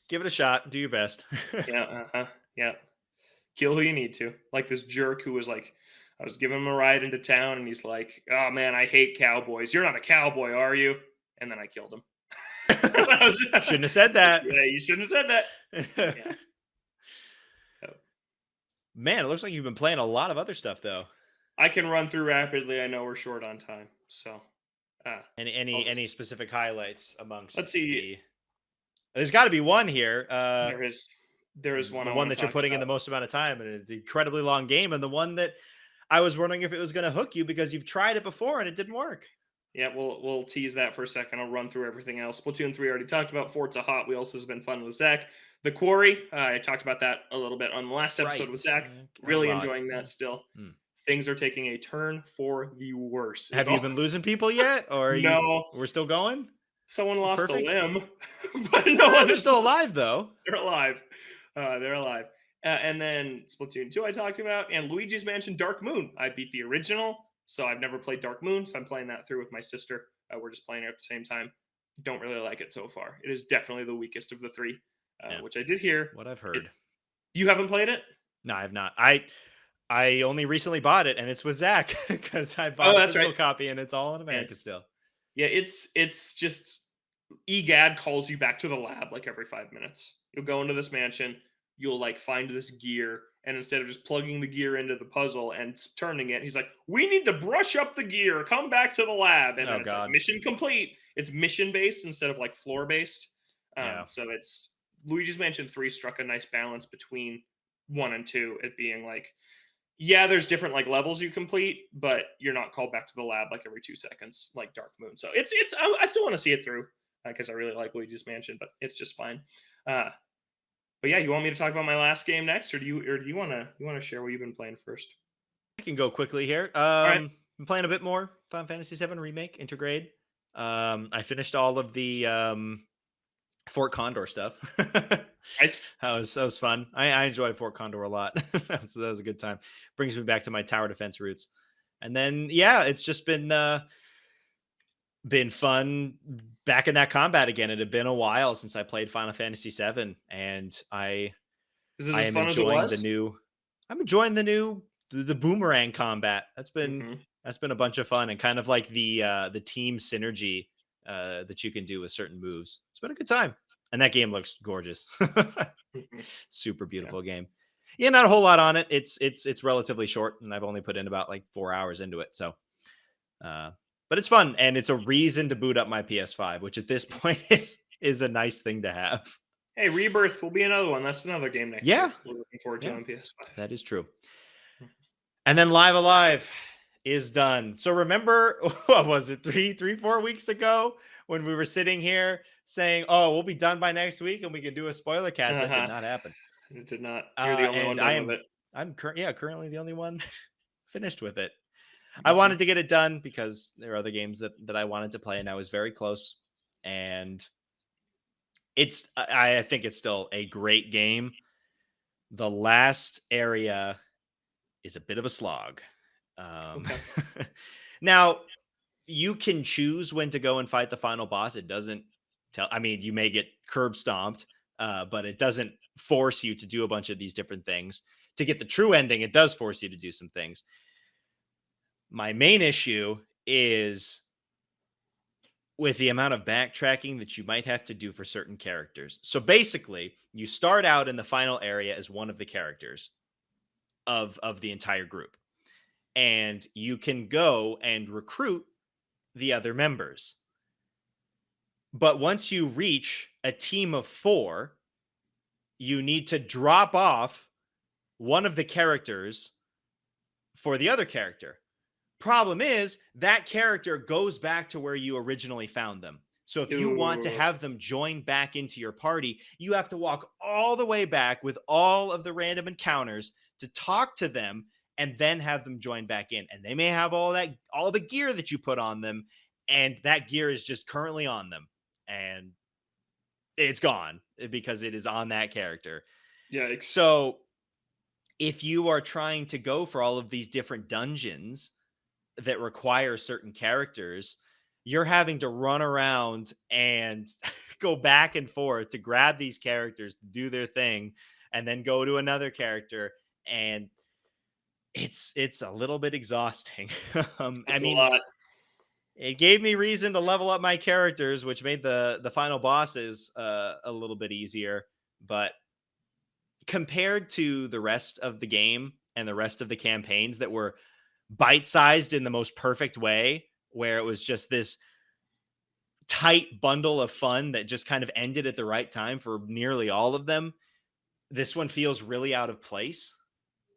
Give it a shot. Do your best. Yeah, yeah. Kill who you need to. Like this jerk who was like, I was giving him a ride into town, and he's like, "Oh man, I hate cowboys. You're not a cowboy, are you?" And then I killed him. Shouldn't have said that. Yeah, you shouldn't have said that. Yeah. So, Man, it looks like you've been playing a lot of other stuff though. I can run through rapidly. I know we're short on time. So uh, Any I'll any just any specific highlights amongst let's see. the? There's got to be one here. There is one The I one want to that you're talk putting in about. the most amount of time, and it's an incredibly long game, and the one that I was wondering if it was going to hook you because you've tried it before and it didn't work. Yeah, we'll tease that for a second. I'll run through everything else. Splatoon 3 already talked about. Forza Hot Wheels has been fun with Zach. The Quarry, I talked about that a little bit on the last episode with Right. Zach. Oh, Really wow. enjoying that still. Hmm. Things are taking a turn for the worse. Is Have you all. been losing people yet, or are you? No, We're still going. someone lost a Perfect. limb, but no Ah, one they're is. still alive though. They're alive. They're alive. And then Splatoon 2 I talked about, and Luigi's Mansion Dark Moon. I beat the original, so I've never played Dark Moon, so I'm playing that through with my sister. We're just playing it at the same time. Don't really like it so far. It is definitely the weakest of the three, Yeah, which I did hear. what I've It, heard. you haven't played it? No, I have not. I only recently bought it, and it's with Zach because I Oh, bought a that's right. physical copy, and it's all in Yeah, America still. yeah. It's just EGAD calls you back to the lab like every 5 minutes. You'll go into this mansion, you'll like find this gear, and instead of just plugging the gear into the puzzle and turning it, he's like, "We need to brush up the gear. Come back to the lab." And Oh then it's like God. mission complete. It's mission based instead of like floor based. Yeah. So it's Luigi's Mansion 3 struck a nice balance between 1 and 2. It being like, yeah, there's different like levels you complete, but you're not called back to the lab like every 2 seconds, like Dark Moon. So it's I still want to see it through because I really like Luigi's Mansion, but it's just fine. Uh, but yeah, you want me to talk about my last game next, or do you want to share what you've been playing first? I can go quickly here. All right. I'm playing a bit more Final Fantasy VII Remake Intergrade. I finished all of the Fort Condor stuff. Nice. That was fun. I enjoyed Fort Condor a lot. That was a good time. Brings me back to my tower defense roots. And then yeah, it's just been fun back in that combat again. It had been a while since I played Final Fantasy VII, and Is this I as am fun as it enjoying was? the boomerang combat. Hmm. That's been a bunch of fun, and kind of like the team synergy that you can do with certain moves. It's been a good time. And that game looks gorgeous. Hmm. Super Yeah. beautiful game. Yeah, not a whole lot on it. It's relatively short, and I've only put in about like 4 hours into it. So but it's fun, and it's a reason to boot up my PS5, which at this point is a nice thing to have. Hey, Rebirth will be another one. That's another game next Yeah, year. We're looking forward to yeah, on PS5. that is true. And then Live Alive is done. So remember, what was it, 4 weeks ago when we were sitting here saying, "Oh, we'll be done by next week and we can do a spoiler cast." That did Uh-huh. not happen. It did not. You're the only one And done with it. currently the only one finished with it. I Hmm. wanted to get it done because there are other games that I wanted to play, and I was very close. And I think it's still a great game. The last area is a bit of a slog. Um, Okay. now you can choose when to go and fight the final boss. It doesn't tell. I mean, you may get curb stomped, but it doesn't force you to do a bunch of these different things. To get the true ending, it does force you to do some things. My main issue is with the amount of backtracking that you might have to do for certain characters. So basically, you start out in the final area as one of the characters of the entire group. And you can go and recruit the other members. But once you reach a team of 4, you need to drop off one of the characters for the other character. Problem is, that character goes back to where you originally found them. So if you want to Ooh. have them join back into your party, you have to walk all the way back with all of the random encounters to talk to them and then have them join back in. And they may have all the gear that you put on them, and that gear is just currently on them. And it's gone because it is on that character. Yikes. So if you are trying to go for all of these different dungeons that require certain characters, you're having to run around and go back and forth to grab these characters to do their thing and then go to another character, and it's a little bit exhausting. I That's a mean, lot. it gave me reason to level up my characters, which made the final bosses a little bit easier, but compared to the rest of the game and the rest of the campaigns that were bite-sized in the most perfect way, where it was just this tight bundle of fun that just kind of ended at the right time for nearly all of them. This one feels really out of place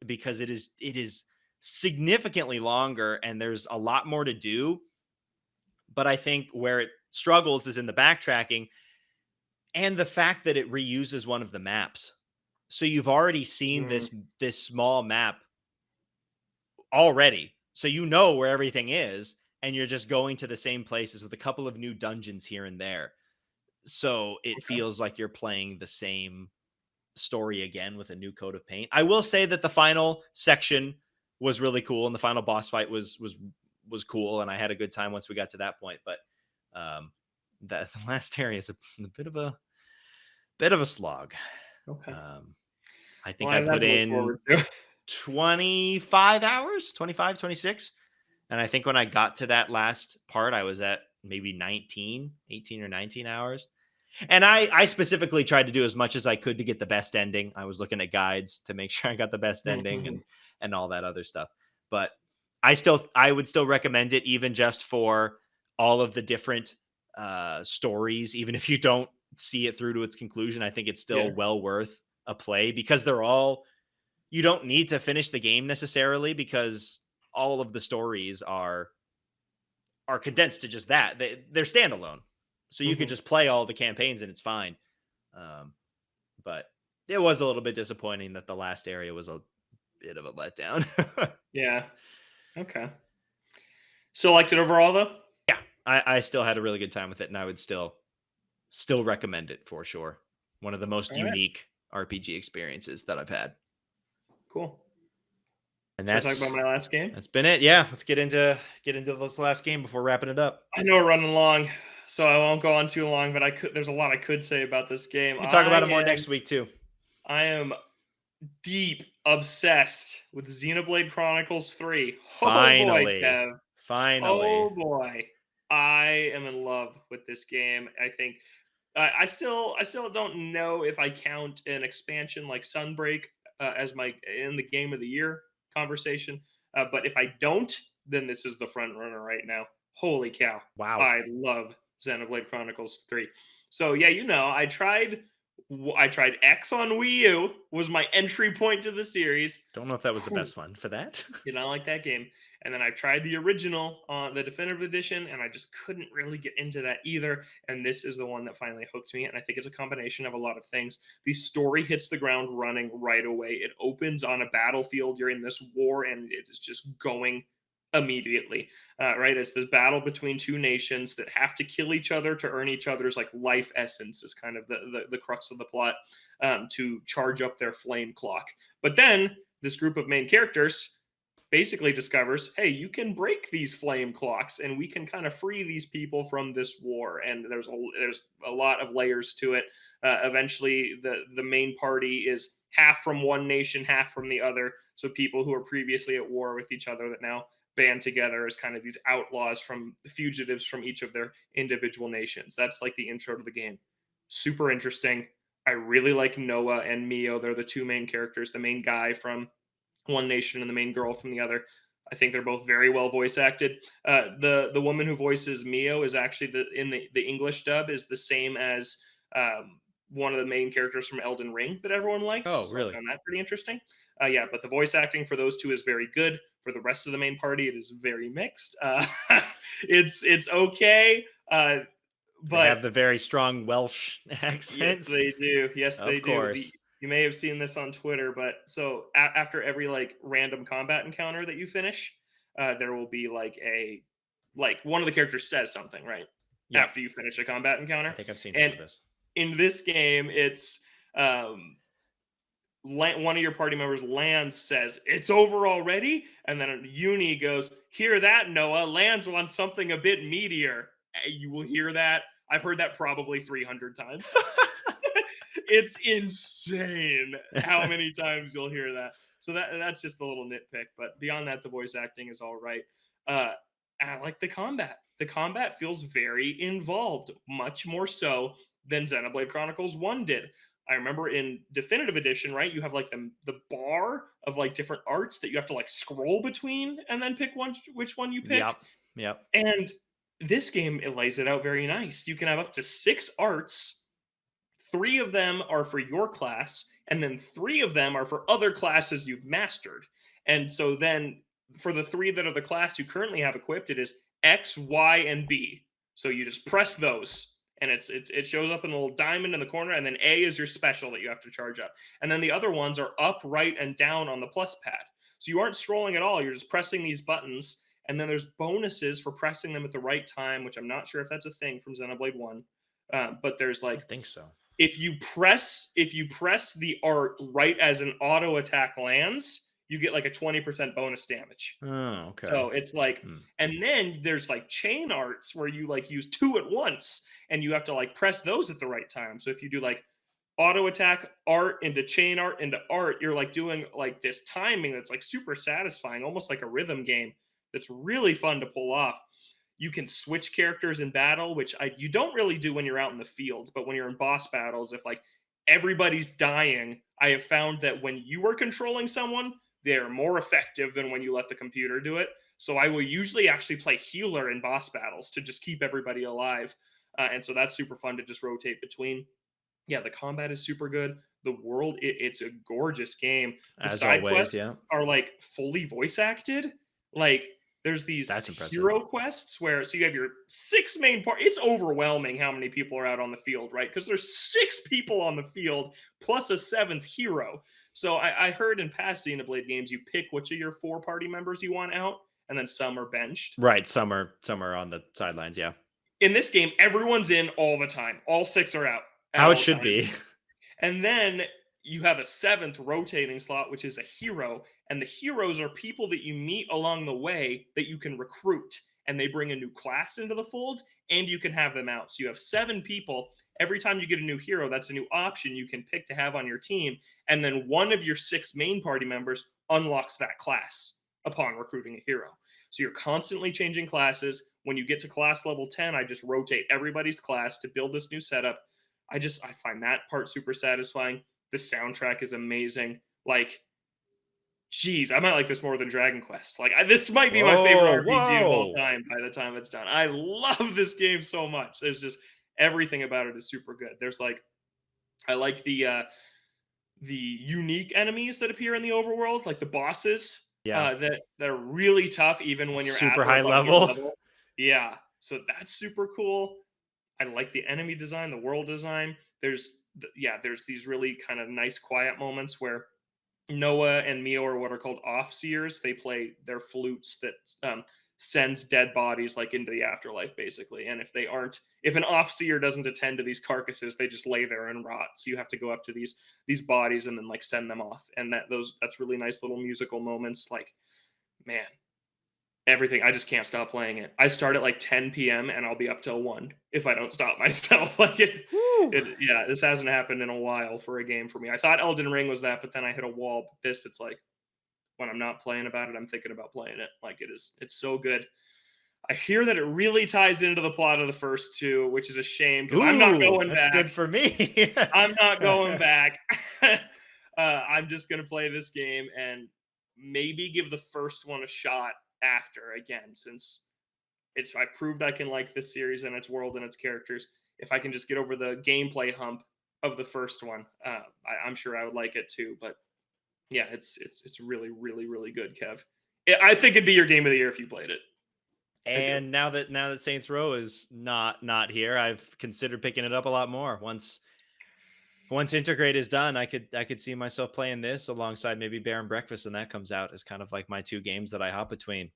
because it is significantly longer and there's a lot more to do. But I think where it struggles is in the backtracking and the fact that it reuses one of the maps. So you've already seen Mm, this small map already. So you know where everything is and you're just going to the same places with a couple of new dungeons here and there. So it okay. feels like you're playing the same story again with a new coat of paint. I will say that the final section was really cool and the final boss fight was cool and I had a good time once we got to that point, but um that the last area is a bit of a slog. Okay. Um I Well, think I I have that put to look in forward to. 25 hours, 25, 26. And I think when I got to that last part, I was at maybe 19, 18 or 19 hours. And I specifically tried to do as much as I could to get the best ending. I was looking at guides to make sure I got the best ending Mhm. and all that other stuff. But I would still recommend it even just for all of the different stories, even if you don't see it through to its conclusion. I think it's Yeah. still well worth a play because they're all you don't need to finish the game necessarily because all of the stories are condensed to just that. They're standalone. So you could Mhm. just play all the campaigns and it's fine. Um, but it was a little bit disappointing that the last area was a bit of a letdown. Yeah. Okay. Still liked it overall, though? Yeah, I still had a really good time with it, and I would still recommend it for sure. One of the most All right. unique RPG experiences that I've had, Cool. and Should I talk about my last game? that's been it. Yeah, let's get into this last game before wrapping it up. I know we're running long, so I won't go on too long, but there's a lot I could say about this game. We can talk about it more next week too. I am deep obsessed with Xenoblade Chronicles 3. Oh boy, Finally, Kev. finally. Oh boy. I am in love with this game. I think I still don't know if I count an expansion like Sunbreak as my in the game of the year conversation. But if I don't, then this is the front runner right now. Holy cow! Wow. I love Xenoblade Chronicles 3. So yeah, I tried X on Wii U was my entry point to the series. Don't know if that was the best one for that. Did not like that game. And then I tried the original, the definitive edition, and I just couldn't really get into that either. And this is the one that finally hooked me. And I think it's a combination of a lot of things. The story hits the ground running right away. It opens on a battlefield. You're in this war, and it is just going immediately. Right? It's this battle between two nations that have to kill each other to earn each other's like life essence. Is kind of the crux of the plot, to charge up their flame clock. But then this group of main characters basically discovers, hey, you can break these flame clocks and we can kind of free these people from this war. And there's a lot of layers to it. Eventually the main party is half from one nation, half from the other. So people who are previously at war with each other that now band together as kind of these outlaws from fugitives from each of their individual nations. That's like the intro to the game. Super interesting. I really like Noah and Mio. They're the two main characters, the main guy from one nation and the main girl from the other. I think they're both very well voice acted. The woman who voices Mio is actually the English dub is the same as one of the main characters from Elden Ring that everyone likes. Oh, So I really? found that pretty interesting. Yeah, but the voice acting for those two is very good. For the rest of the main party, it is very mixed. It's okay, They but have the very strong Welsh yes, accents. they do. Yes, they Of do. course. You may have seen this on Twitter, but so after every like random combat encounter that you finish, there will be like one of the characters says something right Yeah, after you finish a combat I encounter, think I've seen some and of this. in this game, it's um, one of your party members, Lance, says it's over already, and then Uni goes, "Hear that, Noah? Lance wants something a bit meatier." You will hear that. I've heard that probably 300 times. It's insane how many times you'll hear that. So that's just a little nitpick, but beyond that, the voice acting is all right. Uh, and I like the combat. The combat feels very involved, much more so than Xenoblade Chronicles 1 did. I remember in Definitive Edition, right? You have like the bar of like different arts that you have to like scroll between and then pick one which one you pick. Yep. Yep. And this game, it lays it out very nice. You can have up to 6 arts. 3 of them are for your class, and then 3 of them are for other classes you've mastered. And so then for the 3 that are the class you currently have equipped, it is X, Y, and B. So you just press those, and it shows up in a little diamond in the corner, and then A is your special that you have to charge up. And then the other ones are up, right, and down on the plus pad. So you aren't scrolling at all. You're just pressing these buttons, and then there's bonuses for pressing them at the right time, which I'm not sure if that's a thing from Xenoblade 1. But there's I like don't think so. if you press the art right as an auto attack lands, you get like a 20% bonus damage. Oh, okay. So it's like, Hmm. and then there's like chain arts where you like use 2 at once, and you have to like press those at the right time. So if you do like auto attack art into chain art into art, you're like doing like this timing that's like super satisfying, almost like a rhythm game that's really fun to pull off. You can switch characters in battle, which you don't really do when you're out in the field, but when you're in boss battles, if like everybody's dying, I have found that when you are controlling someone, they're more effective than when you let the computer do it. So I will usually actually play healer in boss battles to just keep everybody alive. And so that's super fun to just rotate between. Yeah, the combat is super good. The world, it's a gorgeous game. The As side always, yeah. quests are like fully voice acted. Like there's That's these impressive. hero quests where so you have your 6 main part. It's overwhelming how many people are out on the field, right? Because there's 6 people on the field plus a 7th hero. So I heard in past Xenoblade games, you pick which of your 4 party members you want out, and then some are benched. Right. Some are on the sidelines. Yeah. In this game, everyone's in all the time. All 6 are out at How it all should times. be. And then you have a 7th rotating slot, which is a hero. And the heroes are people that you meet along the way that you can recruit. And they bring a new class into the fold, and you can have them out. So you have 7 people. Every time you get a new hero, that's a new option you can pick to have on your team. And then one of your 6 main party members unlocks that class upon recruiting a hero. So you're constantly changing classes. When you get to class level 10, I just rotate everybody's class to build this new setup. I find that part super satisfying. The soundtrack is amazing. Like, geez, I might like this more than Dragon Quest. Like, this might be my favorite Whoa, RPG of all whoa. time by the time it's done. I love this game so much. There's just everything about it is super good. There's like, I like the unique enemies that appear in the overworld, like the bosses Yeah. that are really tough, even when you're at Super or high above your level. level. Yeah, so that's super cool. I like the enemy design, the world design. There's these really kind of nice quiet moments where Noah and Mio are what are called off-seers. They play their flutes that sends dead bodies like into the afterlife, basically. And if an off-seer doesn't attend to these carcasses, they just lay there and rot. So you have to go up to these bodies and then like send them off. And that's really nice little musical moments. Like, man, everything. I just can't stop playing it. I start at like 10 p.m. and I'll be up till 1 if I don't stop myself. Like yeah, this hasn't happened in a while for a game for me. I thought Elden Ring was that, but then I hit a wall. But it's like when I'm not playing about it, I'm thinking about playing it. Like it's so good. I hear that it really ties into the plot of the first 2, which is a shame because I'm not Ooh, going that's good back. for me. I'm not going back. I'm just gonna play this game and maybe give the first one a shot after again, since I've proved I can like this series and its world and its characters. If I can just get over the gameplay hump of the first one, I'm sure I would like it too. But yeah, it's really really really good, Kev. I think it'd be your game of the year if you played it. And now that Saints Row is not here, I've considered picking it up a lot more. Once Integrate is done, I could see myself playing this alongside maybe Bear and Breakfast when that comes out as kind of like my 2 games that I hop between.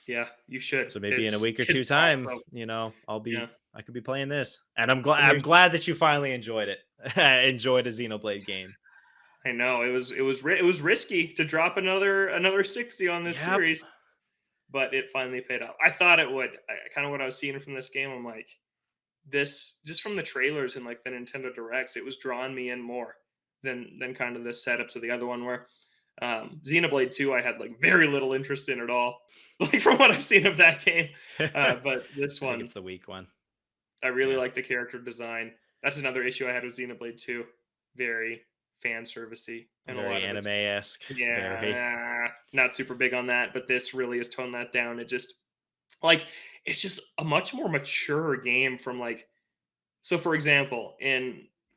Yeah, you should. So maybe in a week or 2 It's time, awesome. Yeah. I could be playing this. And And I'm glad that you finally enjoyed it. Enjoyed a Xenoblade game. I know it was risky to drop another 60 on this Yep. series, but it finally paid off. I thought it would. Kind of what I was seeing from this game, I'm like, this just from the trailers and like the Nintendo Directs, it was drawing me in more than kind of the setups of the other one. Where Xenoblade 2, I had like very little interest in at all, like from what I've seen of that game. But this I think one, it's the weak one. I really Yeah. like the character design. That's another issue I had with Xenoblade 2. Very fan servicey and a Very lot of it's anime-esque. Very. yeah, not super big on that, but this really has toned that down. It just Like, it's just a much more mature game from like, so for example,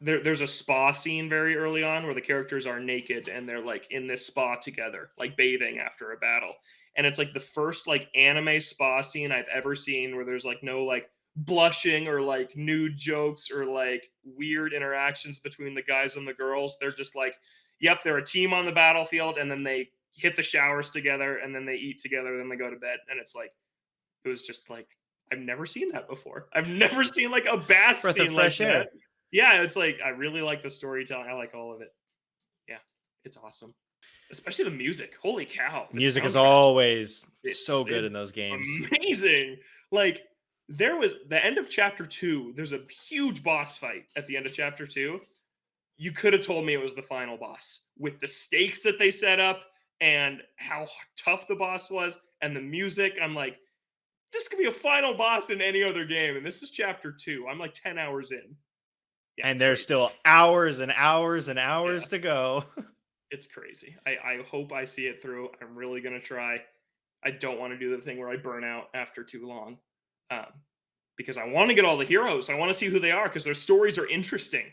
there's a spa scene very early on where the characters are naked and they're like in this spa together, like bathing after a battle. And it's like the first like anime spa scene I've ever seen where there's like no like blushing or like nude jokes or like weird interactions between the guys and the girls. They're just like, yep, they're a team on the battlefield, and then they hit the showers together, and then they eat together, then they go to bed. And it's like, it was just like, I've never seen that before. I've never seen like a bath Breath of scene like fresh that. air. Yeah, it's like I really like the storytelling. I like all of it. Yeah, it's awesome. Especially the music. Holy cow. The Music is soundtrack. always so It's good in it's those games. amazing. Like, there was the end of chapter 2, there's a huge boss fight at the end of chapter 2. You could have told me it was the final boss with the stakes that they set up and how tough the boss was and the music. I'm like, this could be a final boss in any other game, and this is chapter 2. I'm like 10 hours in. Yeah, And it's there's crazy. still hours and hours and Yeah, hours to go. it's crazy. I hope I see it through. I'm really gonna try. I don't want to do the thing where I burn out after too long, um, because I want to get all the heroes. I want to see who they are because their stories are interesting.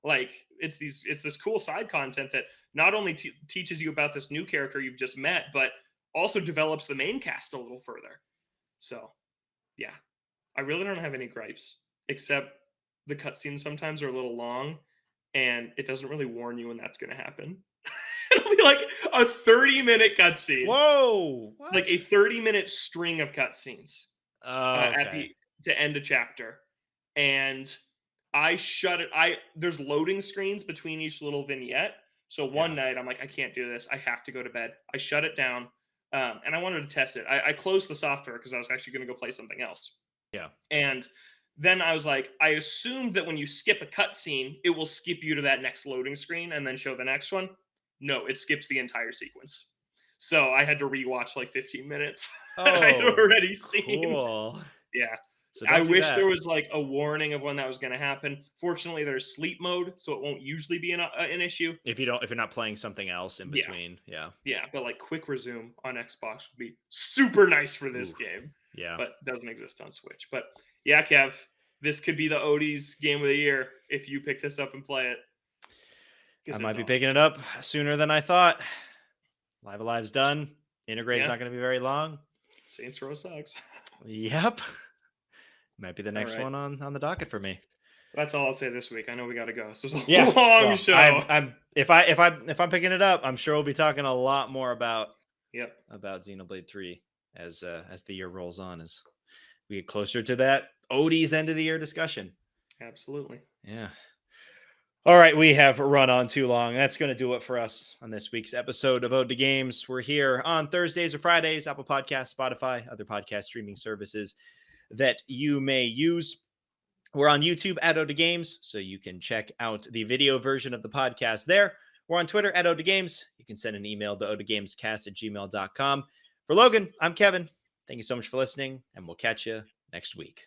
Like, it's this cool side content that not only teaches you about this new character you've just met, but also develops the main cast a little further. So yeah, I really don't have any gripes, except the cutscenes sometimes are a little long, and it doesn't really warn you when that's going to happen. It'll be like a 30-minute cutscene, Whoa! like What? a 30-minute string of cutscenes at Okay. the to end a chapter, and I shut it. I There's loading screens between each little vignette. So one Yeah. night I'm like, I can't do this. I have to go to bed. I shut it down, and I wanted to test it. I closed the software because I was actually going to go play something else. Yeah. And then I was like, I assumed that when you skip a cutscene, it will skip you to that next loading screen and then show the next one. No, it skips the entire sequence. So I had to rewatch like 15 minutes that I had Oh, already seen. cool. Yeah. So I don't do wish there that. was like a warning of when that was going to happen. Fortunately, there's sleep mode, so it won't usually be an issue. If you're not playing something else in Yeah. between. Yeah. Yeah. But like quick resume on Xbox would be super nice for this Ooh. game, Yeah. but doesn't exist on Switch. But yeah, Kev, this could be the Odie's game of the year if you pick this up and play it. I Because might it's be picking awesome. it up sooner than I thought. Live Alive's done. Integrate's Yeah. not going to be very long. Saints Row sucks. Yep. Might be the All next right. one on the docket for me. That's all I'll say this week. I know we got to go. So it's a Yeah. long Well, show. I'm if I'm picking it up, I'm sure we'll be talking a lot more Yep. about Xenoblade 3 as the year rolls on, as we get closer to that Odie's end of the year discussion. Absolutely. Yeah. All right, we have run on too long. That's going to do it for us on this week's episode of Ode to Games. We're here on Thursdays or Fridays, Apple Podcasts, Spotify, other podcast streaming services that you may use. We're on YouTube at Ode to Games, so you can check out the video version of the podcast there. We're on Twitter at Ode to Games. You can send an email to odegamescast@gmail.com. For Logan, I'm Kevin. Thank you so much for listening, and we'll catch you next week.